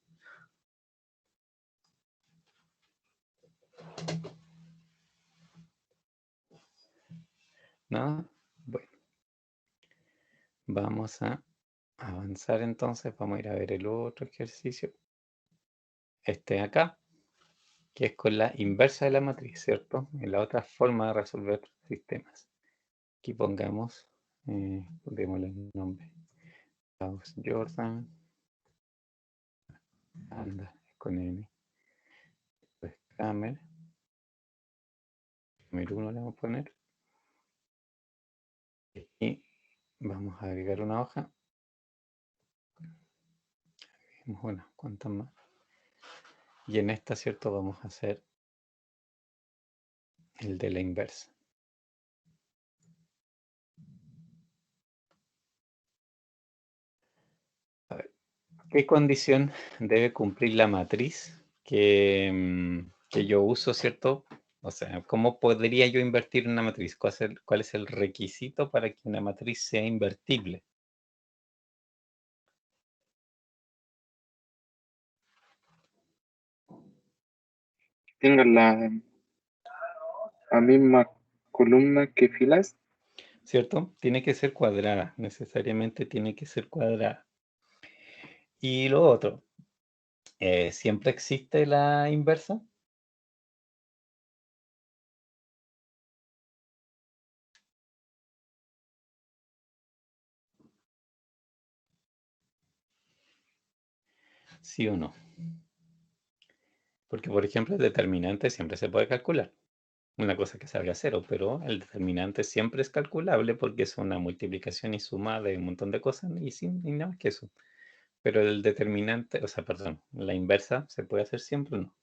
¿No? Bueno. Vamos a avanzar entonces. Vamos a ir a ver el otro ejercicio. Este acá, que es con la inversa de la matriz, ¿cierto? Es la otra forma de resolver sistemas. Aquí pongamos, démosle el nombre. Gauss-Jordan. Anda, con N. Pues Kramer. Kramer 1 le vamos a poner. Y vamos a agregar una hoja. Bueno, ¿cuántas más? Y en esta, ¿cierto? Vamos a hacer el de la inversa. A ver, ¿qué condición debe cumplir la matriz que yo uso, ¿cierto? O sea, ¿cómo podría yo invertir una matriz? ¿Cuál es el requisito para que una matriz sea invertible? tengan la misma columna que filas. ¿Cierto? Tiene que ser cuadrada, necesariamente tiene que ser cuadrada. Y lo otro, ¿siempre existe la inversa? ¿Sí o no? Porque, por ejemplo, el determinante siempre se puede calcular. Una cosa que salga cero, pero el determinante siempre es calculable porque es una multiplicación y suma de un montón de cosas y nada más que eso. Pero el determinante, o sea, perdón, la inversa se puede hacer siempre o no.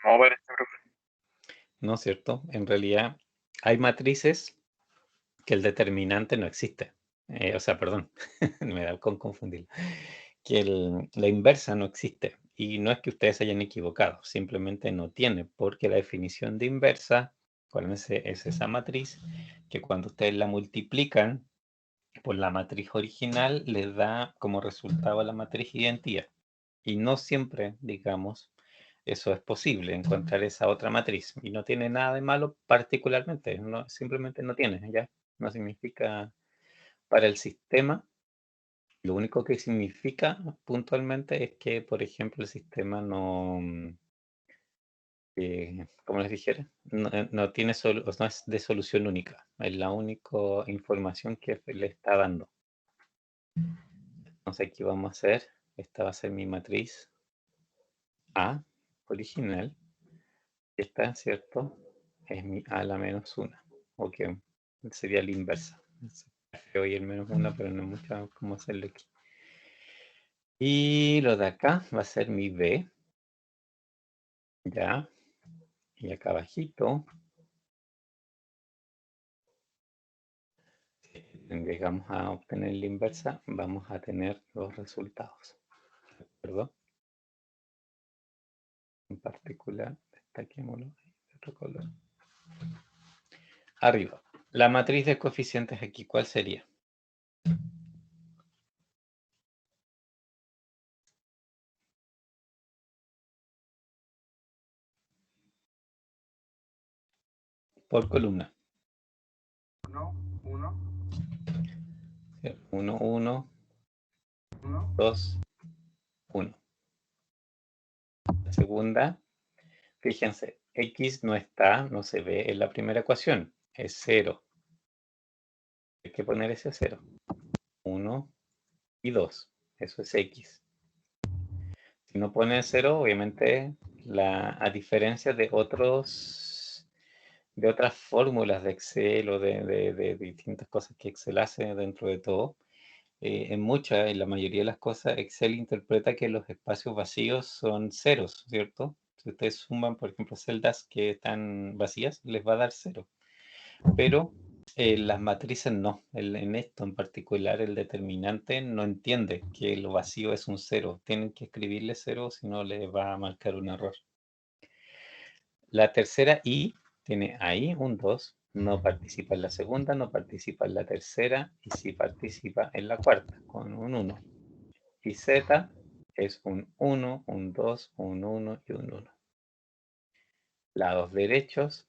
No, parece, profe. ¿No es cierto? En realidad hay matrices que el determinante no existe. O sea, perdón, me da con confundir. Que la inversa no existe. Y no es que ustedes se hayan equivocado, simplemente no tiene, porque la definición de inversa, acuérdense, es esa matriz que cuando ustedes la multiplican por la matriz original, les da como resultado la matriz identidad. Y no siempre, digamos, eso es posible, encontrar esa otra matriz. Y no tiene nada de malo particularmente, no, simplemente no tiene, ¿ya? No significa para el sistema. Lo único que significa puntualmente es que, por ejemplo, el sistema no, como les dijera, no tiene no es de solución única. Es la única información que le está dando. Entonces aquí vamos a hacer, esta va a ser mi matriz A original. Esta, ¿cierto? Es mi A la menos 1. O que sería la inversa. Feo y el menos 1, pero no hay mucho cómo hacerlo aquí. Y lo de acá va a ser mi B. Ya. Y acá abajito, si llegamos a obtener la inversa, vamos a tener los resultados. ¿De acuerdo? En particular, destaquémoslo de otro color. Arriba. La matriz de coeficientes aquí, ¿cuál sería? Por columna. 1, 1, 1, 1, 1, 2, 1. La segunda, fíjense, X no está, no se ve en la primera ecuación, es 0. Hay que poner ese 0. 1 y 2, eso es X. Si no pone 0, obviamente, a diferencia de otras fórmulas de Excel o de distintas cosas que Excel hace dentro de todo, en la mayoría de las cosas, Excel interpreta que los espacios vacíos son ceros, ¿cierto? Si ustedes suman, por ejemplo, celdas que están vacías, les va a dar 0. Pero las matrices no. En esto en particular, el determinante no entiende que lo vacío es un 0. Tienen que escribirle 0, si no les va a marcar un error. La tercera I tiene ahí un 2. No participa en la segunda, no participa en la tercera y sí participa en la cuarta con un 1. Y Z es un 1, un 2, un 1 y un 1. Lados derechos,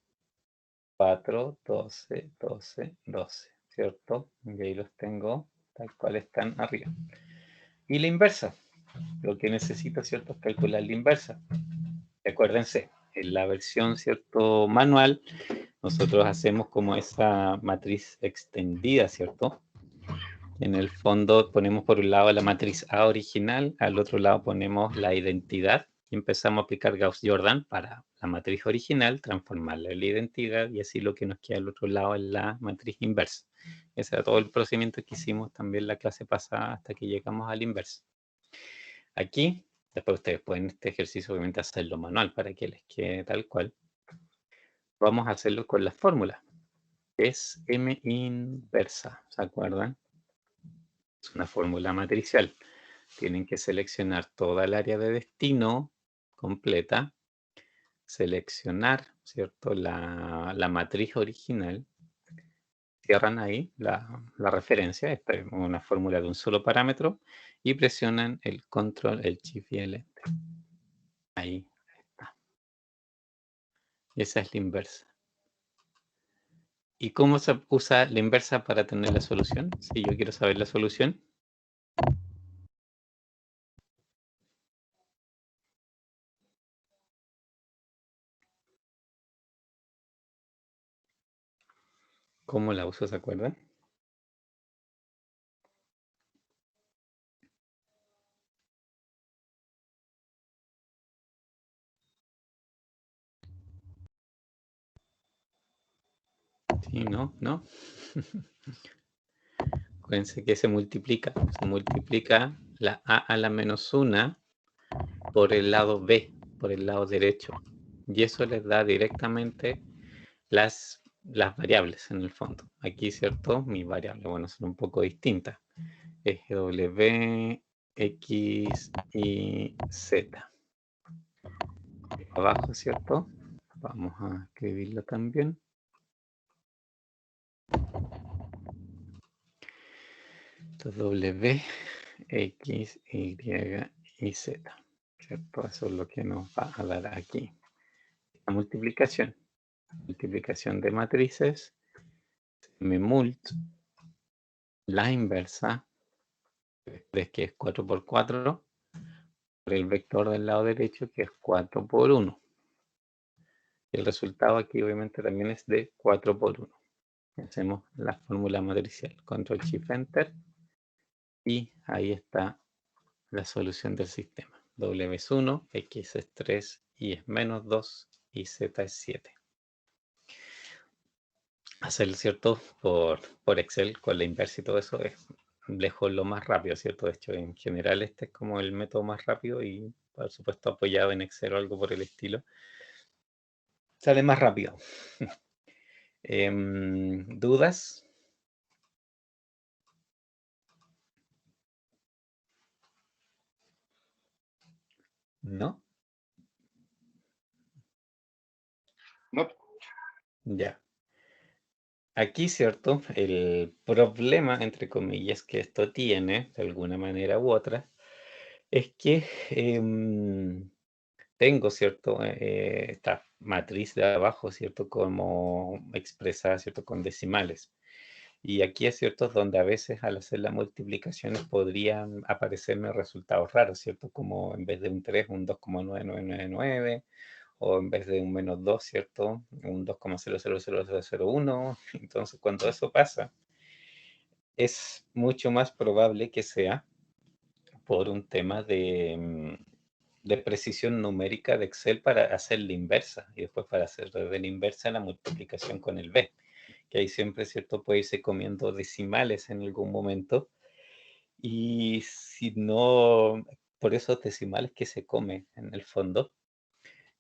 4, 12, 12, 12, ¿cierto? Y ahí los tengo tal cual están arriba. Y la inversa. Lo que necesito, ¿cierto? Es calcular la inversa. Acuérdense, en la versión, ¿cierto? Manual, nosotros hacemos como esa matriz extendida, ¿cierto? En el fondo ponemos por un lado la matriz A original, al otro lado ponemos la identidad y empezamos a aplicar Gauss-Jordan para la matriz original, transformarla en la identidad y así lo que nos queda al otro lado es la matriz inversa. Ese era todo el procedimiento que hicimos también la clase pasada hasta que llegamos al inverso. Aquí, después ustedes pueden este ejercicio obviamente hacerlo manual para que les quede tal cual. Vamos a hacerlo con la fórmula. Es M inversa, ¿se acuerdan? Es una fórmula matricial. Tienen que seleccionar toda el área de destino completa, seleccionar, ¿cierto? La matriz original, cierran ahí la referencia, esta es una fórmula de un solo parámetro, y presionan el control, el shift y el enter. Ahí está. Esa es la inversa. ¿Y cómo se usa la inversa para tener la solución? Si yo quiero saber la solución. ¿Cómo la uso? ¿Se acuerdan? Sí, ¿no? ¿No? Acuérdense que se multiplica la A a la menos 1 por el lado B, por el lado derecho. Y eso les da directamente las variables en el fondo. Aquí, ¿cierto? Mis variables, bueno, son un poco distintas. Es W, X y Z. Abajo, ¿cierto? Vamos a escribirlo también. W, X, Y y z, ¿cierto? Eso es lo que nos va a dar aquí. La multiplicación de matrices, mmult, la inversa, es que es 4 por 4, por el vector del lado derecho, que es 4 por 1. El resultado aquí obviamente también es de 4 por 1. Hacemos la fórmula matricial, control shift enter, y ahí está la solución del sistema. W es 1, X es 3, Y es menos 2 y Z es 7. Hacerlo, ¿cierto? Por Excel con la inversa y todo eso es lejos lo más rápido, ¿cierto? De hecho, en general este es como el método más rápido y por supuesto apoyado en Excel o algo por el estilo. Sale más rápido. ¿Dudas? ¿No? No, Ya. Aquí, ¿cierto? El problema, entre comillas, que esto tiene, de alguna manera u otra, es que tengo, ¿cierto? Esta matriz de abajo, ¿cierto? Como expresada, ¿cierto? Con decimales. Y aquí es cierto donde a veces al hacer las multiplicaciones podrían aparecerme resultados raros, ¿cierto? Como en vez de un 3, un 2,9999, o en vez de un menos 2, ¿cierto? Un 2,000001. Entonces, cuando eso pasa, es mucho más probable que sea por un tema de precisión numérica de Excel para hacer la inversa y después para hacer de la inversa la multiplicación con el b, que ahí siempre, ¿cierto? Puede irse comiendo decimales en algún momento, y si no, por esos decimales que se come en el fondo,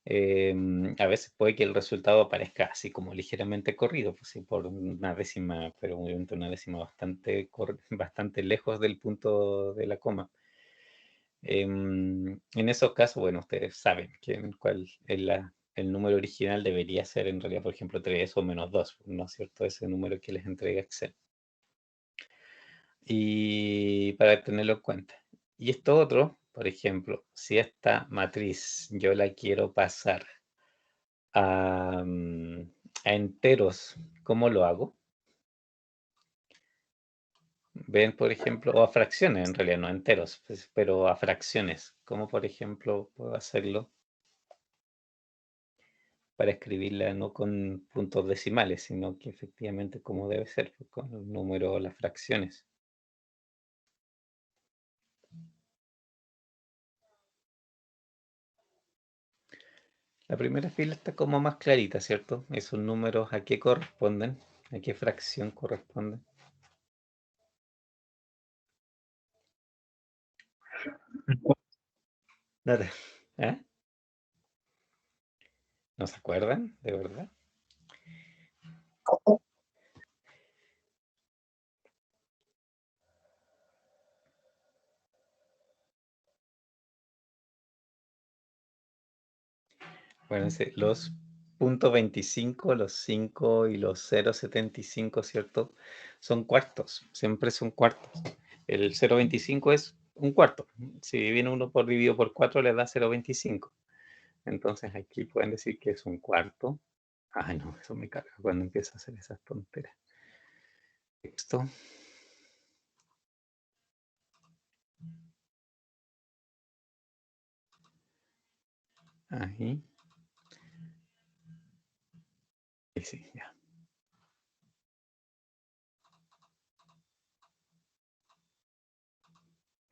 a veces puede que el resultado aparezca así como ligeramente corrido, pues sí, por una décima, pero obviamente una décima bastante lejos del punto de la coma. En esos casos, bueno, ustedes saben cuál es el número original debería ser en realidad, por ejemplo, 3 o menos 2, ¿no es cierto? Ese número que les entrega Excel. Y para tenerlo en cuenta. Y esto otro, por ejemplo, si esta matriz yo la quiero pasar a enteros, ¿cómo lo hago? Ven, por ejemplo, o a fracciones, en realidad no a enteros, pues, pero a fracciones. ¿Cómo, por ejemplo, puedo hacerlo para escribirla no con puntos decimales, sino que efectivamente como debe ser, pues, con el número o las fracciones? La primera fila está como más clarita, ¿cierto? Esos números a qué corresponden, a qué fracción corresponden. Nada. ¿Eh? ¿No se acuerdan? ¿De verdad? Acuérdense, los .25, los 5 y los 0,75, ¿cierto? Son cuartos, siempre son cuartos. El 0,25 es un cuarto. Si viene uno por dividido por 4, le da 0,25. Entonces aquí pueden decir que es un cuarto. Ay, no, eso me carga cuando empiezo a hacer esas tonteras. Texto. Ahí. Y sí, ya.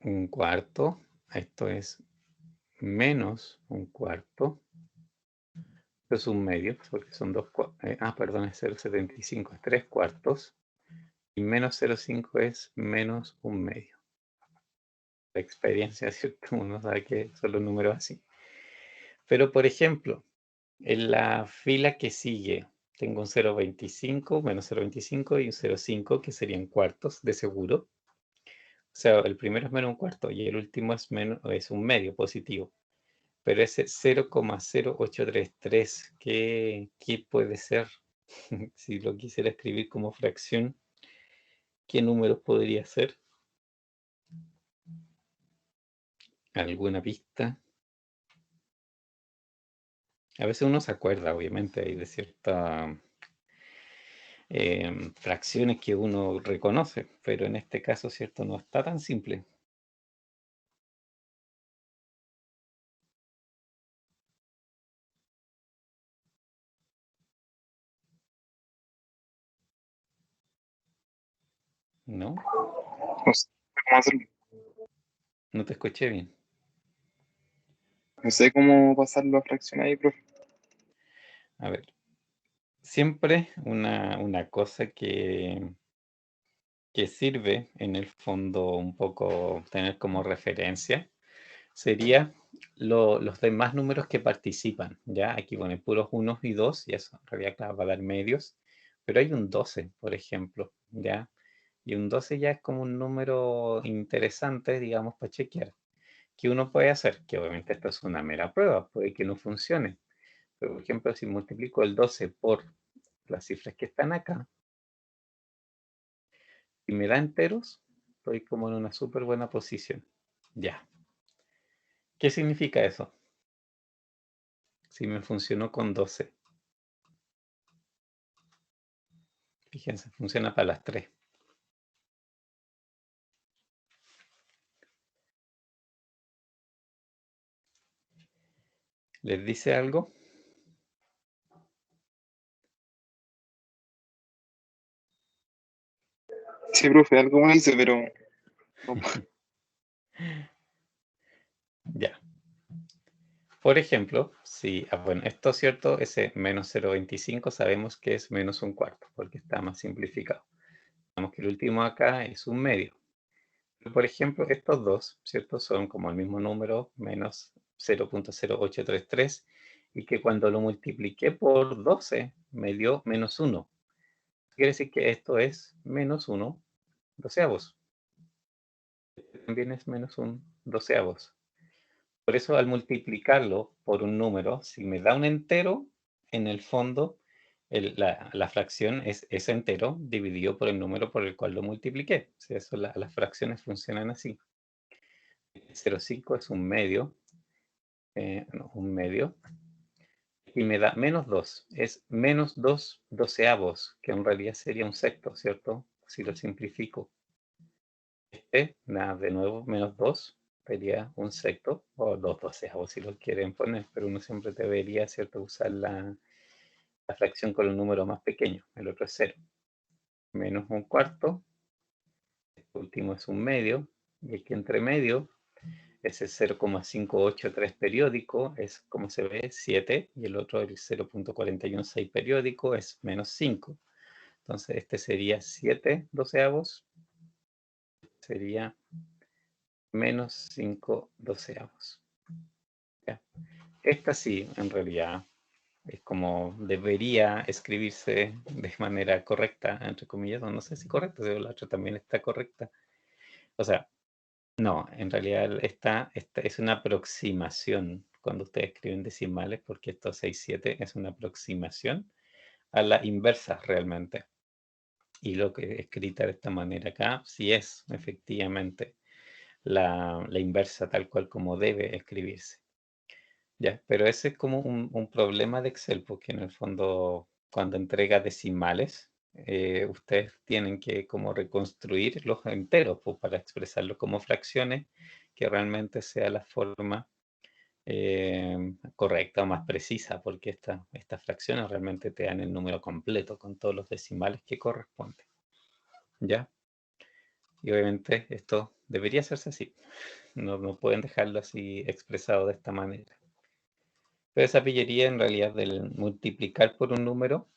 Un cuarto. Esto es menos un cuarto. Esto es un medio, porque son dos cuartos. Perdón, es 0,75, es 3 cuartos. Y menos 0,5 es menos un medio. La experiencia, ¿cierto? Uno sabe que son los números así. Pero, por ejemplo, en la fila que sigue, tengo un 0,25, menos 0,25 y un 0,5, que serían cuartos de seguro. O sea, el primero es menos un cuarto y el último es un medio positivo. Pero ese 0,0833, ¿qué puede ser? Si lo quisiera escribir como fracción, ¿qué número podría ser? ¿Alguna pista? A veces uno se acuerda, obviamente, hay de ciertas fracciones que uno reconoce, pero en este caso, ¿cierto? No está tan simple. ¿No? No sé cómo hacerlo. No te escuché bien. No sé cómo pasarlo a fracción ahí, profe. A ver, siempre una cosa que sirve en el fondo un poco tener como referencia sería los demás números que participan, ¿ya? Aquí ponen puros unos y dos, y eso en realidad claro, va a dar medios, pero hay un 12, por ejemplo, ¿ya? Y un 12 ya es como un número interesante, digamos, para chequear. ¿Qué uno puede hacer? Que obviamente esto es una mera prueba, puede que no funcione. Pero, por ejemplo, si multiplico el 12 por las cifras que están acá, y me da enteros, estoy como en una súper buena posición. Ya. ¿Qué significa eso? Si me funcionó con 12. Fíjense, funciona para las 3. ¿Les dice algo? Sí, profe, algo me dice, pero no, Ya. Por ejemplo, si, bueno, esto es cierto, ese menos 0,25 sabemos que es menos un cuarto, porque está más simplificado. Sabemos que el último acá es un medio. Pero, por ejemplo, estos dos, ¿cierto? Son como el mismo número, menos 0,0833, y que cuando lo multipliqué por 12 me dio menos 1. Quiere decir que esto es menos 1 doceavos. También es menos un doceavos. Por eso al multiplicarlo por un número, si me da un entero, en el fondo la fracción es ese entero dividido por el número por el cual lo multipliqué. O sea, eso, las fracciones funcionan así. 0,5 es un medio, no, un medio, y me da menos 2. Es menos 2 doceavos, que en realidad sería un sexto, ¿cierto? Si lo simplifico. Nada, de nuevo, menos 2 sería un sexto, o 2 doceavos si lo quieren poner, pero uno siempre debería, ¿cierto?, usar la fracción con el número más pequeño, el otro es 0. Menos un cuarto, este último es un medio, y aquí entre medio, ese 0,583 periódico es, como se ve, 7, y el otro, el 0,416 periódico, es menos 5. Entonces, este sería 7 doceavos, sería menos 5 doceavos. ¿Ya? Esta sí, en realidad, es como debería escribirse de manera correcta, entre comillas, no sé si correcta, pero la otra también está correcta. O sea, no, en realidad esta es una aproximación cuando ustedes escriben decimales, porque esto 6,7 es una aproximación a la inversa realmente. Y lo que es escrita de esta manera acá, sí es efectivamente la inversa tal cual como debe escribirse. Ya, pero ese es como un problema de Excel, porque en el fondo cuando entrega decimales, ustedes tienen que como reconstruir los enteros pues, para expresarlos como fracciones, que realmente sea la forma correcta o más precisa, porque estas fracciones realmente te dan el número completo con todos los decimales que corresponden. ¿Ya? Y obviamente esto debería hacerse así. No pueden dejarlo así expresado de esta manera. Pero esa pillería en realidad del multiplicar por un número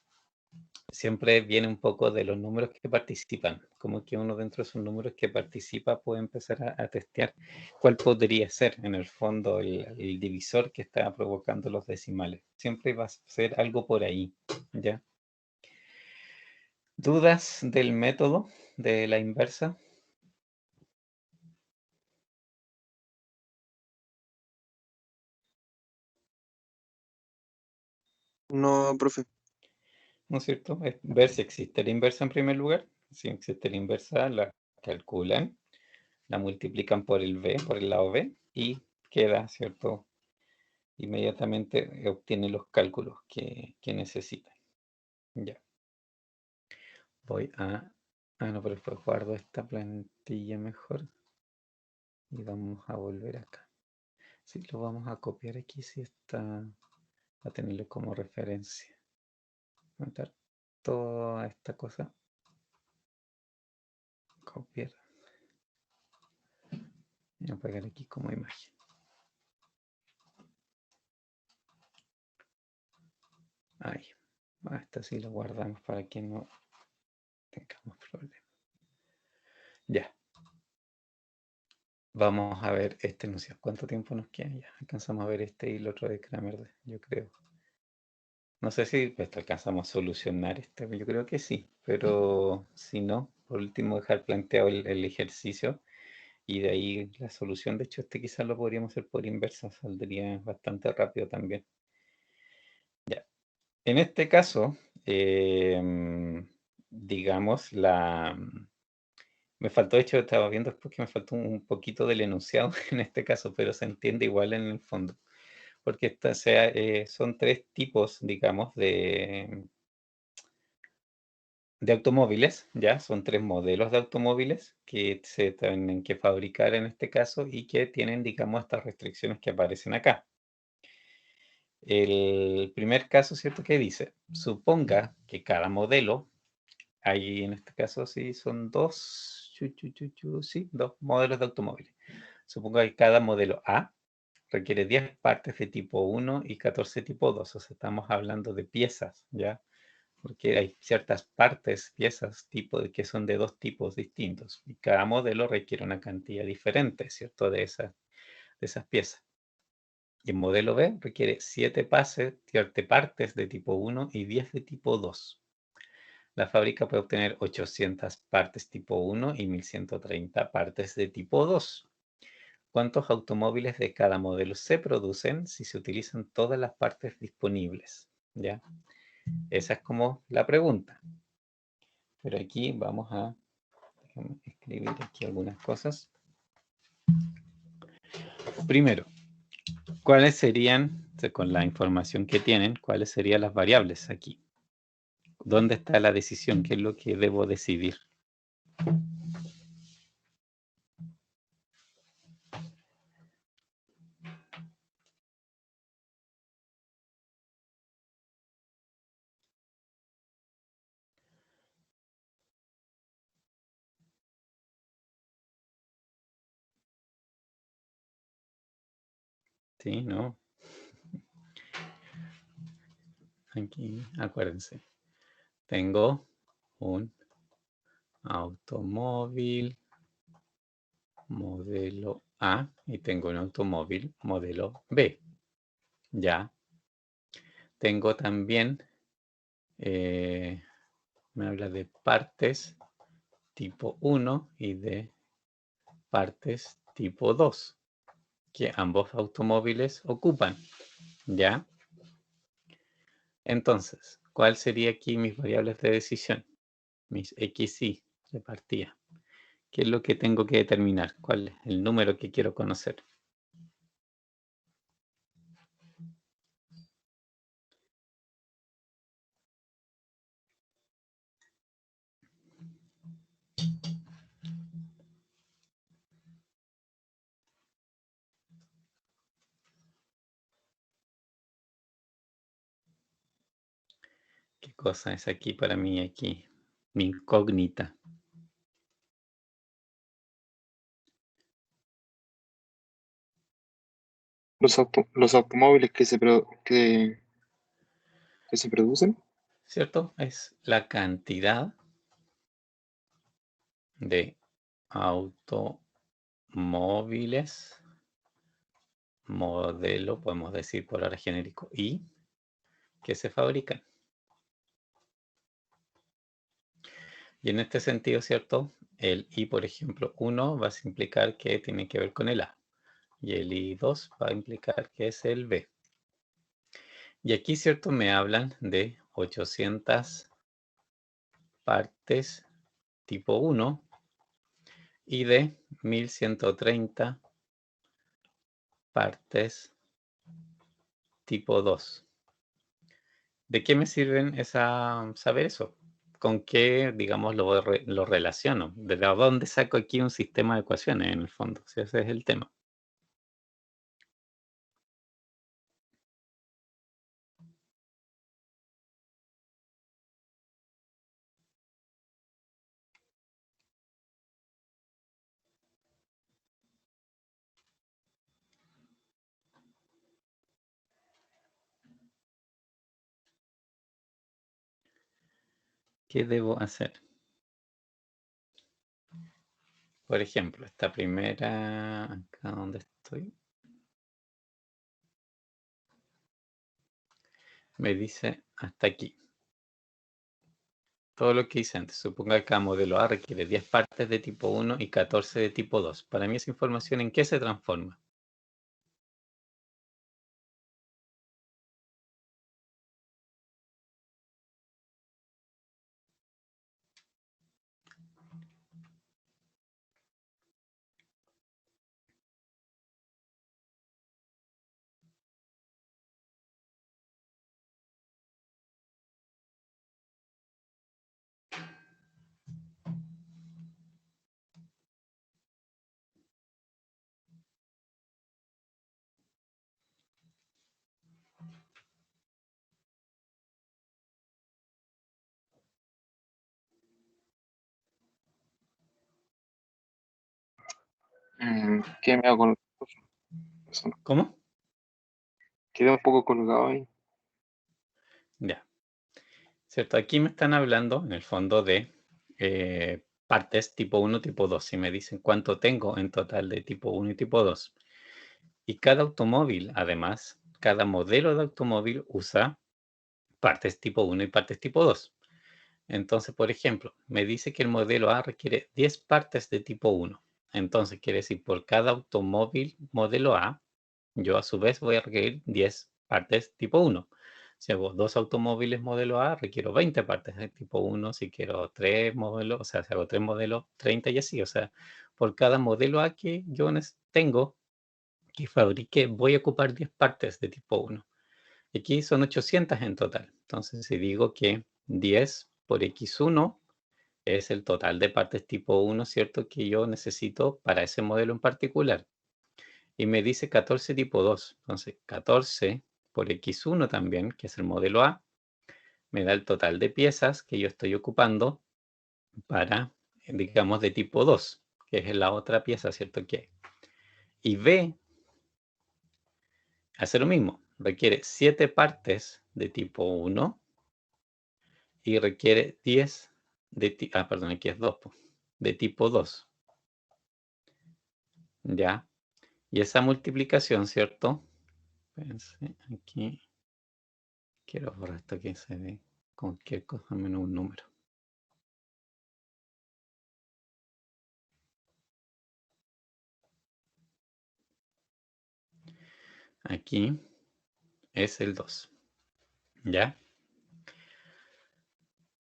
siempre viene un poco de los números que participan. Como que uno dentro de esos números que participa puede empezar a testear cuál podría ser en el fondo el divisor que está provocando los decimales. Siempre va a ser algo por ahí, ¿ya? ¿Dudas del método de la inversa? No, profe. ¿No es cierto? Es ver si existe la inversa en primer lugar. Si existe la inversa, la calculan, la multiplican por el b, por el lado b, y queda, ¿cierto? Inmediatamente obtiene los cálculos que necesita. Ya. Voy a... Ah, no, pero después guardo esta plantilla mejor. Y vamos a volver acá. Sí, lo vamos a copiar aquí, si está... A tenerlo como referencia. Voy a meter toda esta cosa. Copiar. Y voy a pegar aquí como imagen. Ahí. Esta sí lo guardamos para que no tengamos problemas. Ya. Vamos a ver este enunciado. ¿Cuánto tiempo nos queda? Ya alcanzamos a ver este y el otro de Kramer, yo creo. No sé si esto alcanzamos a solucionar este, yo creo que sí, pero si no, por último dejar planteado el ejercicio y de ahí la solución. De hecho, este quizás lo podríamos hacer por inversa, saldría bastante rápido también. Ya. En este caso, digamos, me faltó, de hecho, estaba viendo después que me faltó un poquito del enunciado en este caso, pero se entiende igual en el fondo. Porque son tres tipos, digamos, de automóviles, ¿ya? Son tres modelos de automóviles que se tienen que fabricar en este caso y que tienen, digamos, estas restricciones que aparecen acá. El primer caso, ¿cierto? Que dice, suponga que cada modelo, ahí en este caso sí son dos modelos de automóviles. Suponga que cada modelo A requiere 10 partes de tipo 1 y 14 tipo 2. O sea, estamos hablando de piezas, ¿ya? Porque hay ciertas partes, piezas, que son de dos tipos distintos. Y cada modelo requiere una cantidad diferente, ¿cierto? De esas piezas. Y el modelo B requiere 7 partes de tipo 1 y 10 de tipo 2. La fábrica puede obtener 800 partes tipo 1 y 1130 partes de tipo 2. ¿Cuántos automóviles de cada modelo se producen si se utilizan todas las partes disponibles? ¿Ya? Esa es como la pregunta. Pero aquí vamos a escribir aquí algunas cosas. Primero, ¿cuáles serían, con la información que tienen, cuáles serían las variables aquí? ¿Dónde está la decisión? ¿Qué es lo que debo decidir? Sí, ¿no? Aquí, acuérdense. Tengo un automóvil modelo A y tengo un automóvil modelo B. Ya. Tengo también, me habla de partes tipo 1 y de partes tipo 2 que ambos automóviles ocupan. ¿Ya? Entonces, ¿cuál sería aquí mis variables de decisión? Mis X, Y de partida. ¿Qué es lo que tengo que determinar? ¿Cuál es el número que quiero conocer? ¿Qué cosa es aquí para mí aquí? Mi incógnita. Los automóviles que se producen. ¿Cierto? Es la cantidad de automóviles, modelo, podemos decir por ahora genérico, y que se fabrican. Y en este sentido, ¿cierto? El I, por ejemplo, 1 va a implicar que tiene que ver con el A. Y el I2 va a implicar que es el B. Y aquí, ¿cierto? Me hablan de 800 partes tipo 1 y de 1130 partes tipo 2. ¿De qué me sirven saber eso? ¿Con qué, digamos, lo relaciono? ¿De dónde saco aquí un sistema de ecuaciones en el fondo? Si ese es el tema. ¿Qué debo hacer? Por ejemplo, esta primera, acá donde estoy, me dice hasta aquí. Todo lo que hice antes. Suponga que cada modelo A requiere 10 partes de tipo 1 y 14 de tipo 2. Para mí esa información, ¿en qué se transforma? ¿Qué me hago con eso? ¿Cómo? Quedé un poco colgado ahí. Ya. ¿Cierto? Aquí me están hablando, en el fondo, de partes tipo 1, tipo 2. Y me dicen cuánto tengo en total de tipo 1 y tipo 2. Y cada automóvil, además, cada modelo de automóvil usa partes tipo 1 y partes tipo 2. Entonces, por ejemplo, me dice que el modelo A requiere 10 partes de tipo 1. Entonces, quiere decir, por cada automóvil modelo A, yo a su vez voy a requerir 10 partes tipo 1. Si hago 2 automóviles modelo A, requiero 20 partes de tipo 1. Si quiero 3 modelos, o sea, si hago 3 modelos, 30 y así. O sea, por cada modelo A que yo tengo, que fabrique, voy a ocupar 10 partes de tipo 1. Aquí son 800 en total. Entonces, si digo que 10 por X1 es el total de partes tipo 1, ¿cierto? Que yo necesito para ese modelo en particular. Y me dice 14 tipo 2. Entonces, 14 por X1 también, que es el modelo A, me da el total de piezas que yo estoy ocupando para, digamos, de tipo 2, que es la otra pieza, ¿cierto? Y B hace lo mismo. Requiere 7 partes de tipo 1 y requiere 10 perdón, aquí es 2, de tipo 2. ¿Ya? Y esa multiplicación, ¿cierto? Espérense, aquí quiero borrar esto que se ve cualquier cosa menos un número. Aquí es el 2. ¿Ya?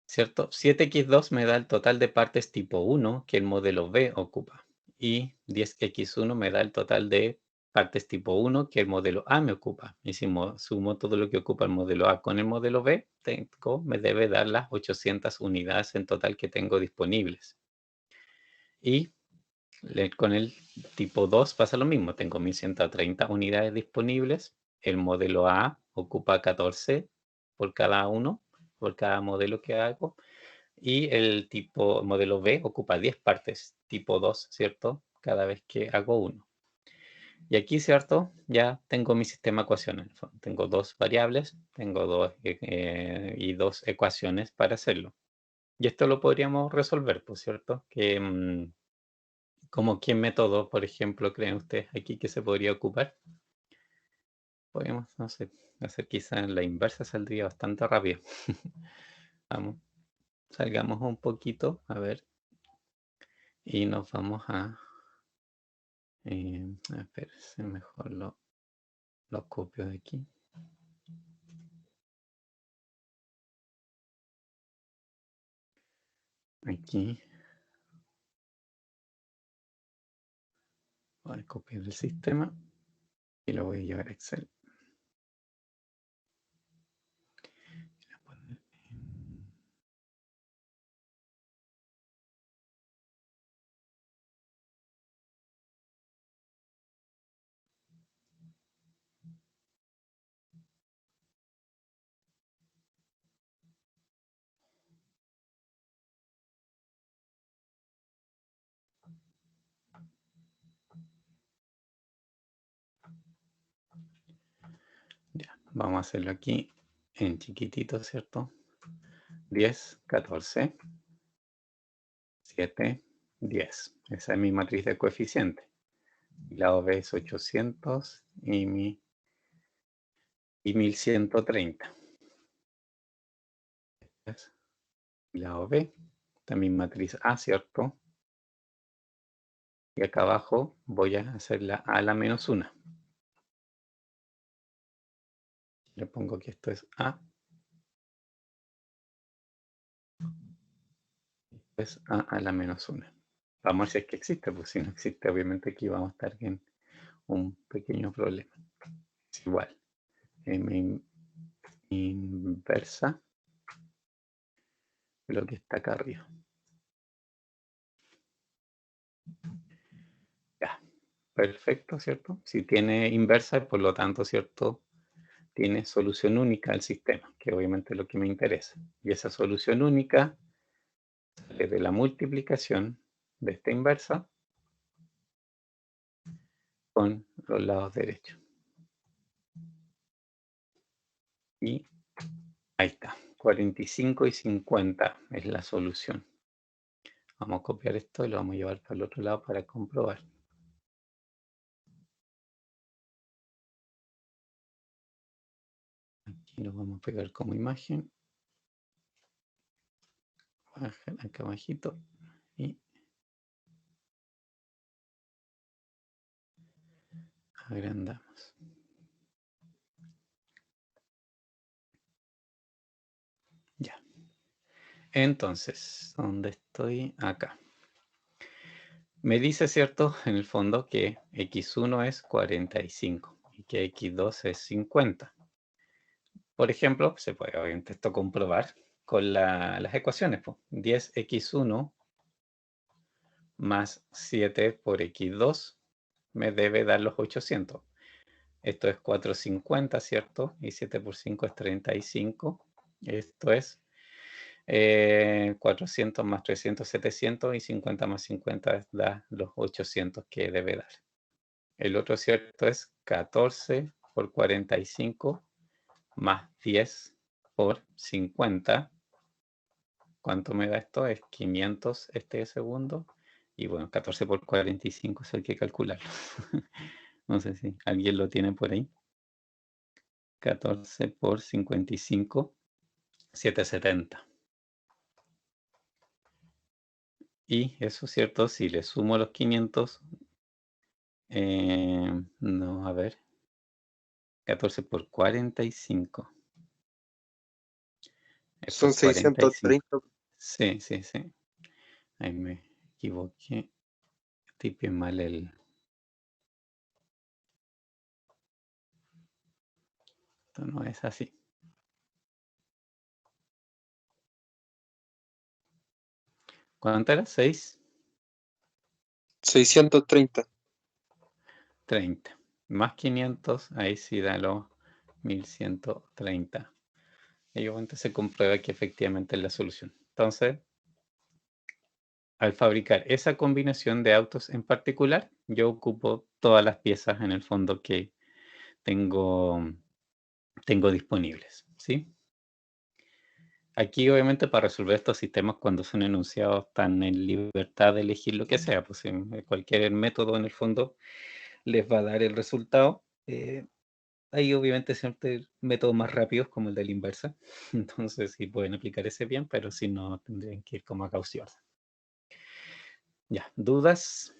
¿Cierto? 7x2 me da el total de partes tipo 1 que el modelo B ocupa. Y 10x1 me da el total de partes tipo 1 que el modelo A me ocupa. Y si sumo todo lo que ocupa el modelo A con el modelo B, me debe dar las 800 unidades en total que tengo disponibles. Y con el tipo 2 pasa lo mismo. Tengo 1130 unidades disponibles. El modelo A ocupa 14 por cada uno, por cada modelo que hago. Y el modelo B ocupa 10 partes tipo 2, ¿cierto? Cada vez que hago uno. Y aquí, ¿cierto? Ya tengo mi sistema ecuacional. Tengo dos variables, tengo y dos ecuaciones para hacerlo. Y esto lo podríamos resolver, pues, ¿cierto? ¿Como qué método, por ejemplo, creen ustedes aquí que se podría ocupar? Podemos, no sé, hacer quizá en la inversa, saldría bastante rápido. Vamos, salgamos un poquito, a ver. Y nos vamos a... espérense, mejor lo copio de aquí. Aquí. Voy a copiar el sistema. Y lo voy a llevar a Excel. Ya, vamos a hacerlo aquí en chiquitito, ¿cierto? 10, 14, 7, 10. Esa es mi matriz de coeficiente. La OB es 800 y 1130. La OB, también matriz A, ¿cierto? Y acá abajo voy a hacer la A a la menos 1. Le pongo que esto es A. Esto es A a la menos 1. Vamos a ver si es que existe, pues si no existe, obviamente aquí vamos a estar en un pequeño problema. Es igual. M inversa de lo que está acá arriba. Ya, perfecto, ¿cierto? Si tiene inversa, por lo tanto, ¿cierto? Tiene solución única al sistema, que obviamente es lo que me interesa. Y esa solución única sale de la multiplicación de esta inversa con los lados derechos. Y ahí está, 45 y 50 es la solución. Vamos a copiar esto y lo vamos a llevar para el otro lado para comprobar. Aquí lo vamos a pegar como imagen. Bajar acá abajito y agrandamos. Ya. Entonces, ¿dónde estoy? Acá. Me dice, ¿cierto? En el fondo que x1 es 45 y que x2 es 50. Por ejemplo, se puede obviamente esto comprobar con las ecuaciones. 10x1 más 7 por x2 me debe dar los 800. Esto es 450, ¿cierto? Y 7 por 5 es 35. Esto es 400 más 300, 700 y 50 más 50 da los 800 que debe dar. El otro, ¿cierto? Es 14 por 45 más 10 por 50. ¿Cuánto me da esto? Es 500 este segundo. Y bueno, 14 por 45 es el que calcularlo. No sé si alguien lo tiene por ahí. 14 por 55, 770. Y eso, ¿cierto? Si le sumo los 500, no, a ver. 14 por 45. Esto Son es 45. 630. Sí, sí, sí. Ahí me equivoqué. Tipé mal el... Esto no es así. ¿Cuánto era? 6. 630. 30. Más 500, ahí sí da los 1130. Y obviamente se comprueba que efectivamente es la solución. Entonces, al fabricar esa combinación de autos en particular, yo ocupo todas las piezas en el fondo que tengo disponibles, ¿sí? Aquí, obviamente, para resolver estos sistemas, cuando son enunciados, están en libertad de elegir lo que sea, pues cualquier método, en el fondo, les va a dar el resultado. Hay, obviamente, ciertos métodos más rápidos, como el de la inversa. Entonces, sí pueden aplicar ese bien, pero si no, tendrían que ir como a Gauss-Jordan. Ya, ¿dudas?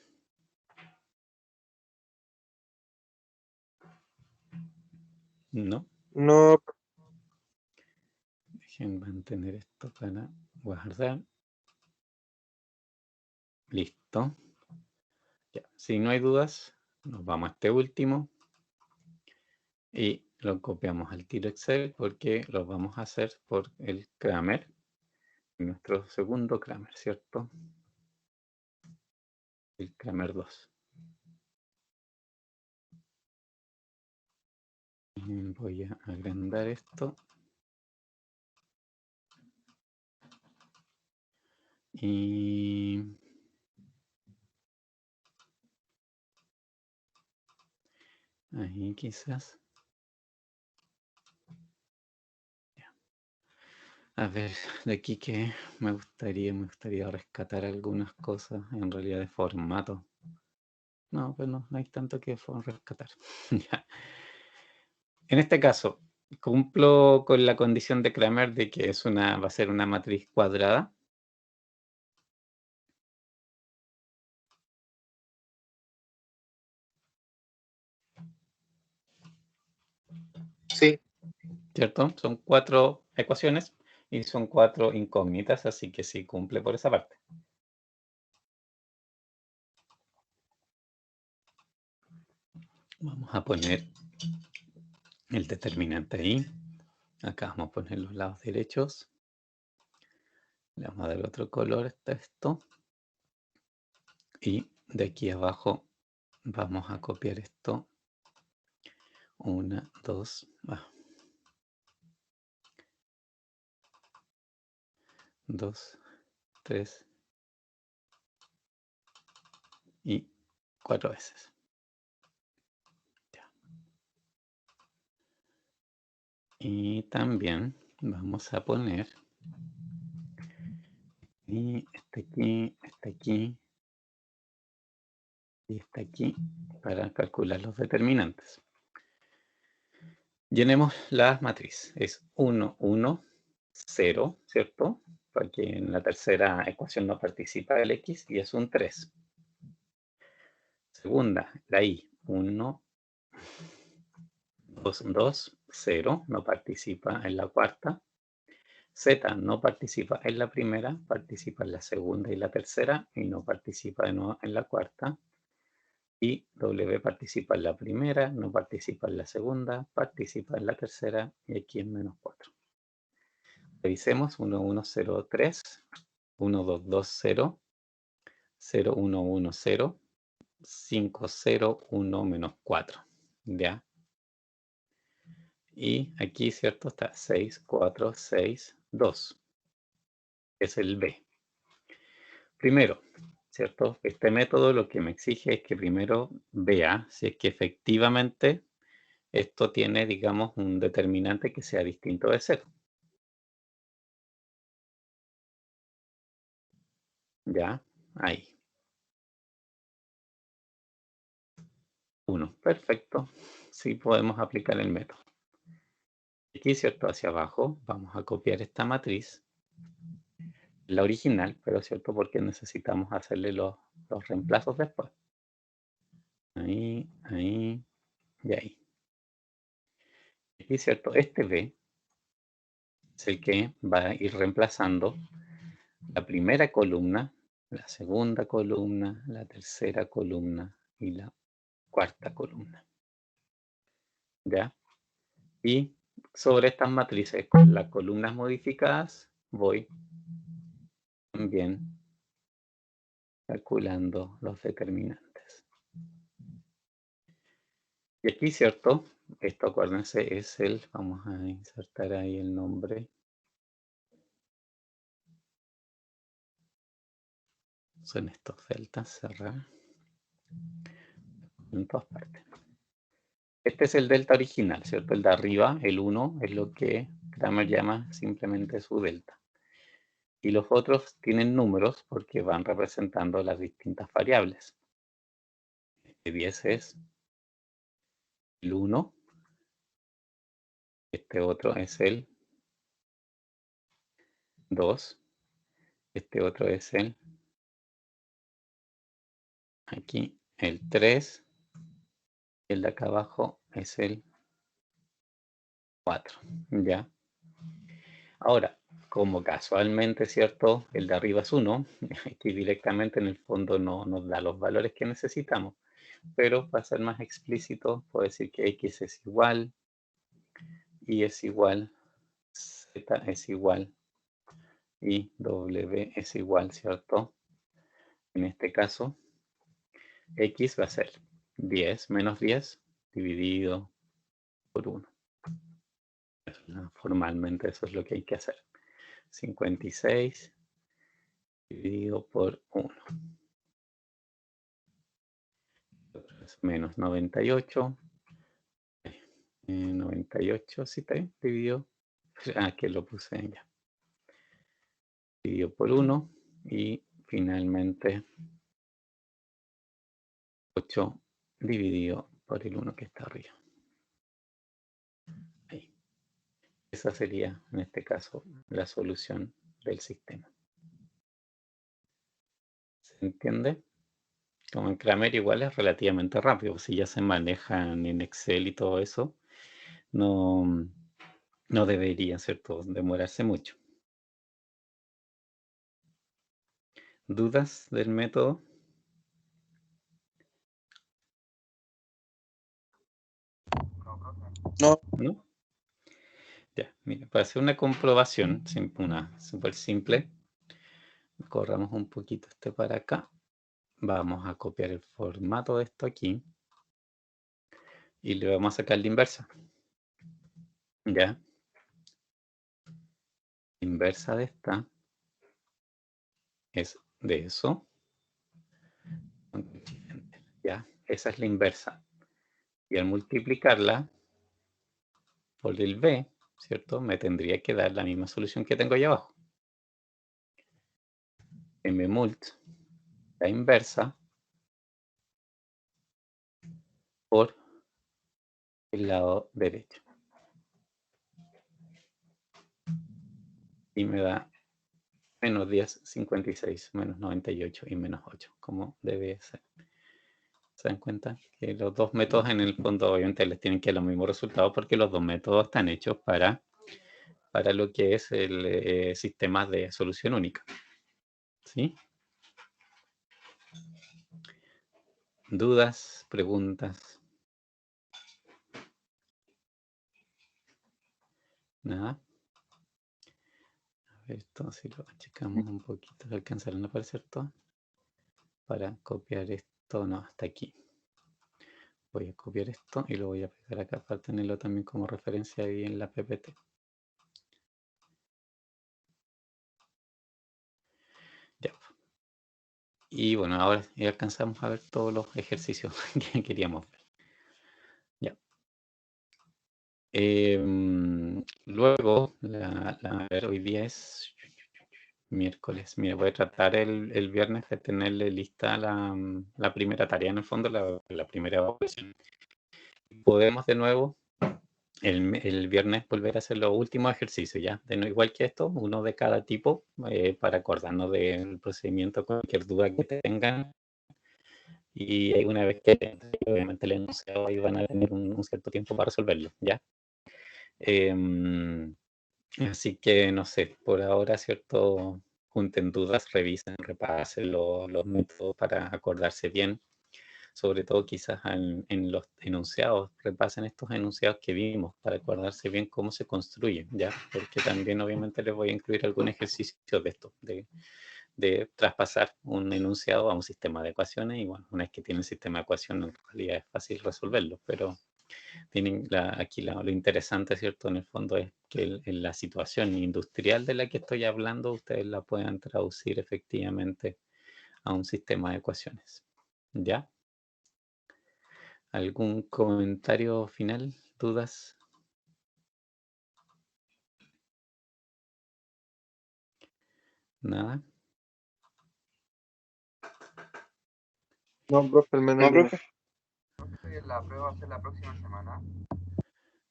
No. No, Dejen mantener esto para guardar. Listo. Ya. Si no hay dudas, nos vamos a este último. y lo copiamos al tiro Excel porque lo vamos a hacer por el Kramer, nuestro segundo Kramer, ¿cierto? El Kramer 2. Voy a agrandar esto. Y ahí quizás. A ver, de aquí que me gustaría rescatar algunas cosas en realidad de formato. No, pues no hay tanto que rescatar. Ya. En este caso, cumplo con la condición de Kramer de que va a ser una matriz cuadrada. Sí, ¿Cierto? Son 4 ecuaciones y son 4 incógnitas, así que sí cumple por esa parte. Vamos a poner el determinante ahí. Acá vamos a poner los lados derechos. Le vamos a dar otro color a esto. Y de aquí abajo vamos a copiar esto. 1, 2, 2, 3 y 4 veces. Ya. Y también vamos a poner y este aquí y este aquí para calcular los determinantes. Llenemos la matriz. Es 1, 1, 0, ¿cierto? Porque en la tercera ecuación no participa el X y es un 3. Segunda, la Y, 1, 2, 2, 0, no participa en la cuarta. Z no participa en la primera, participa en la segunda y la tercera y no participa de nuevo en la cuarta. Y W participa en la primera, no participa en la segunda, participa en la tercera y aquí en menos 4. Revisemos 1103, 1220, 0110, 501 menos 4. ¿Ya? Y aquí, ¿cierto? Está 6462. Es el B. Primero, ¿cierto? Este método lo que me exige es que primero vea si es que efectivamente esto tiene, digamos, un determinante que sea distinto de 0. ¿Ya? Ahí. 1. Perfecto. Sí podemos aplicar el método. Aquí, ¿cierto? Hacia abajo vamos a copiar esta matriz, la original, pero ¿cierto? Porque necesitamos hacerle los reemplazos después. Ahí, ahí y ahí. Aquí, ¿cierto? Este B es el que va a ir reemplazando la primera columna, la segunda columna, la tercera columna y la cuarta columna. ¿Ya? Y sobre estas matrices con las columnas modificadas voy también calculando los determinantes. Y aquí, ¿cierto? Esto, acuérdense, es vamos a insertar ahí el nombre. Son estos deltas, cerrar. En todas partes. Este es el delta original, ¿cierto? El de arriba, el 1, es lo que Kramer llama simplemente su delta. Y los otros tienen números porque van representando las distintas variables. Este 10 es el 1. Este otro es el 2. Este otro es aquí el 3. El de acá abajo es el 4. ¿Ya? Ahora, como casualmente, ¿cierto? El de arriba es 1. Aquí directamente en el fondo no nos da los valores que necesitamos. Pero para ser más explícito, puedo decir que X es igual Y es igual, Z es igual, y W es igual, ¿cierto? En este caso, X va a ser 10 menos 10 dividido por 1. Formalmente eso es lo que hay que hacer. 56 dividido por 1. Menos 98. 98, ¿sí está bien? Dividido. Que lo puse ya. Dividido por 1. Y finalmente 8 dividido por el 1 que está arriba. Ahí. Esa sería, en este caso, la solución del sistema. ¿Se entiende? Como en Kramer igual es relativamente rápido. Si ya se manejan en Excel y todo eso, no debería, ¿cierto?, demorarse mucho. ¿Dudas del método? No. ¿No? Ya, mira, para hacer una comprobación, una súper simple, corramos un poquito para acá. Vamos a copiar el formato de esto aquí y le vamos a sacar la inversa. Ya. La inversa de esta es de eso. Ya, esa es la inversa. Y al multiplicarla por el b, ¿cierto? Me tendría que dar la misma solución que tengo ahí abajo. Mmult, la inversa, por el lado derecho. Y me da menos 10, 56, menos 98 y menos 8, como debe ser. ¿Se dan cuenta? Que los dos métodos en el fondo obviamente les tienen que dar los mismos resultados porque los dos métodos están hechos para lo que es el sistema de solución única. ¿Sí? ¿Dudas? ¿Preguntas? ¿Nada? A ver, esto si lo checamos un poquito, ¿alcanzarán a aparecer todo? Para copiar esto, no, hasta aquí. Voy a copiar esto y lo voy a pegar acá para tenerlo también como referencia ahí en la PPT. Ya. Y bueno, ahora ya alcanzamos a ver todos los ejercicios que queríamos ver. Ya. Luego, a ver, hoy día es miércoles. Mira, voy a tratar el viernes de tenerle lista la primera tarea, en el fondo, la primera evaluación. Podemos de nuevo el viernes volver a hacer los últimos ejercicios, ¿ya? Igual que esto, uno de cada tipo, para acordarnos del procedimiento, cualquier duda que tengan. Y una vez que obviamente el enunciado ahí van a tener un cierto tiempo para resolverlo, ¿ya? Así que, no sé, por ahora, ¿cierto? Junten dudas, revisen, repasen los métodos para acordarse bien. Sobre todo quizás en los enunciados, repasen estos enunciados que vimos para acordarse bien cómo se construyen, ¿ya? Porque también obviamente les voy a incluir algún ejercicio de esto, de traspasar un enunciado a un sistema de ecuaciones. Y bueno, una vez que tienen el sistema de ecuaciones, en realidad es fácil resolverlo, pero tienen aquí lo interesante, ¿cierto? En el fondo es que en la situación industrial de la que estoy hablando, ustedes la puedan traducir efectivamente a un sistema de ecuaciones, ¿ya? ¿Algún comentario final? ¿Dudas? ¿Nada? No, profe, al menos. No, profe. La prueba va a ser la próxima semana.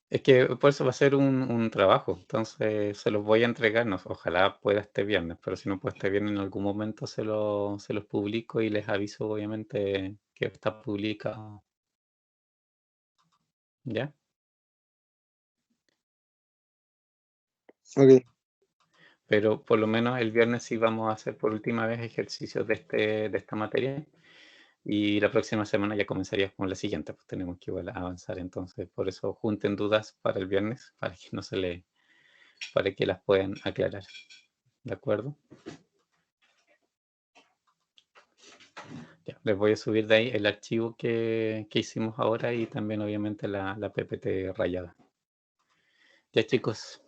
Es que por eso va a ser un trabajo, entonces se los voy a entregar, ojalá pueda este viernes, pero si no puede este viernes en algún momento se los publico y les aviso obviamente que está publicado. ¿Ya? Ok. Pero por lo menos el viernes sí vamos a hacer por última vez ejercicios de esta materia. Y la próxima semana ya comenzaríamos con la siguiente, pues tenemos que igual avanzar. Entonces, por eso junten dudas para el viernes, para que no se le, para que las puedan aclarar. ¿De acuerdo? Ya, les voy a subir de ahí el archivo que hicimos ahora y también obviamente la PPT rayada. Ya chicos,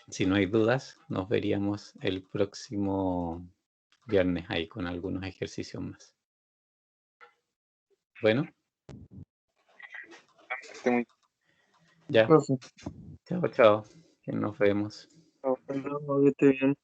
si no hay dudas, nos veríamos el próximo viernes ahí con algunos ejercicios más. Bueno, Esté muy ya. Profe, Chao, chao. Que nos vemos. hasta luego, que esté bien.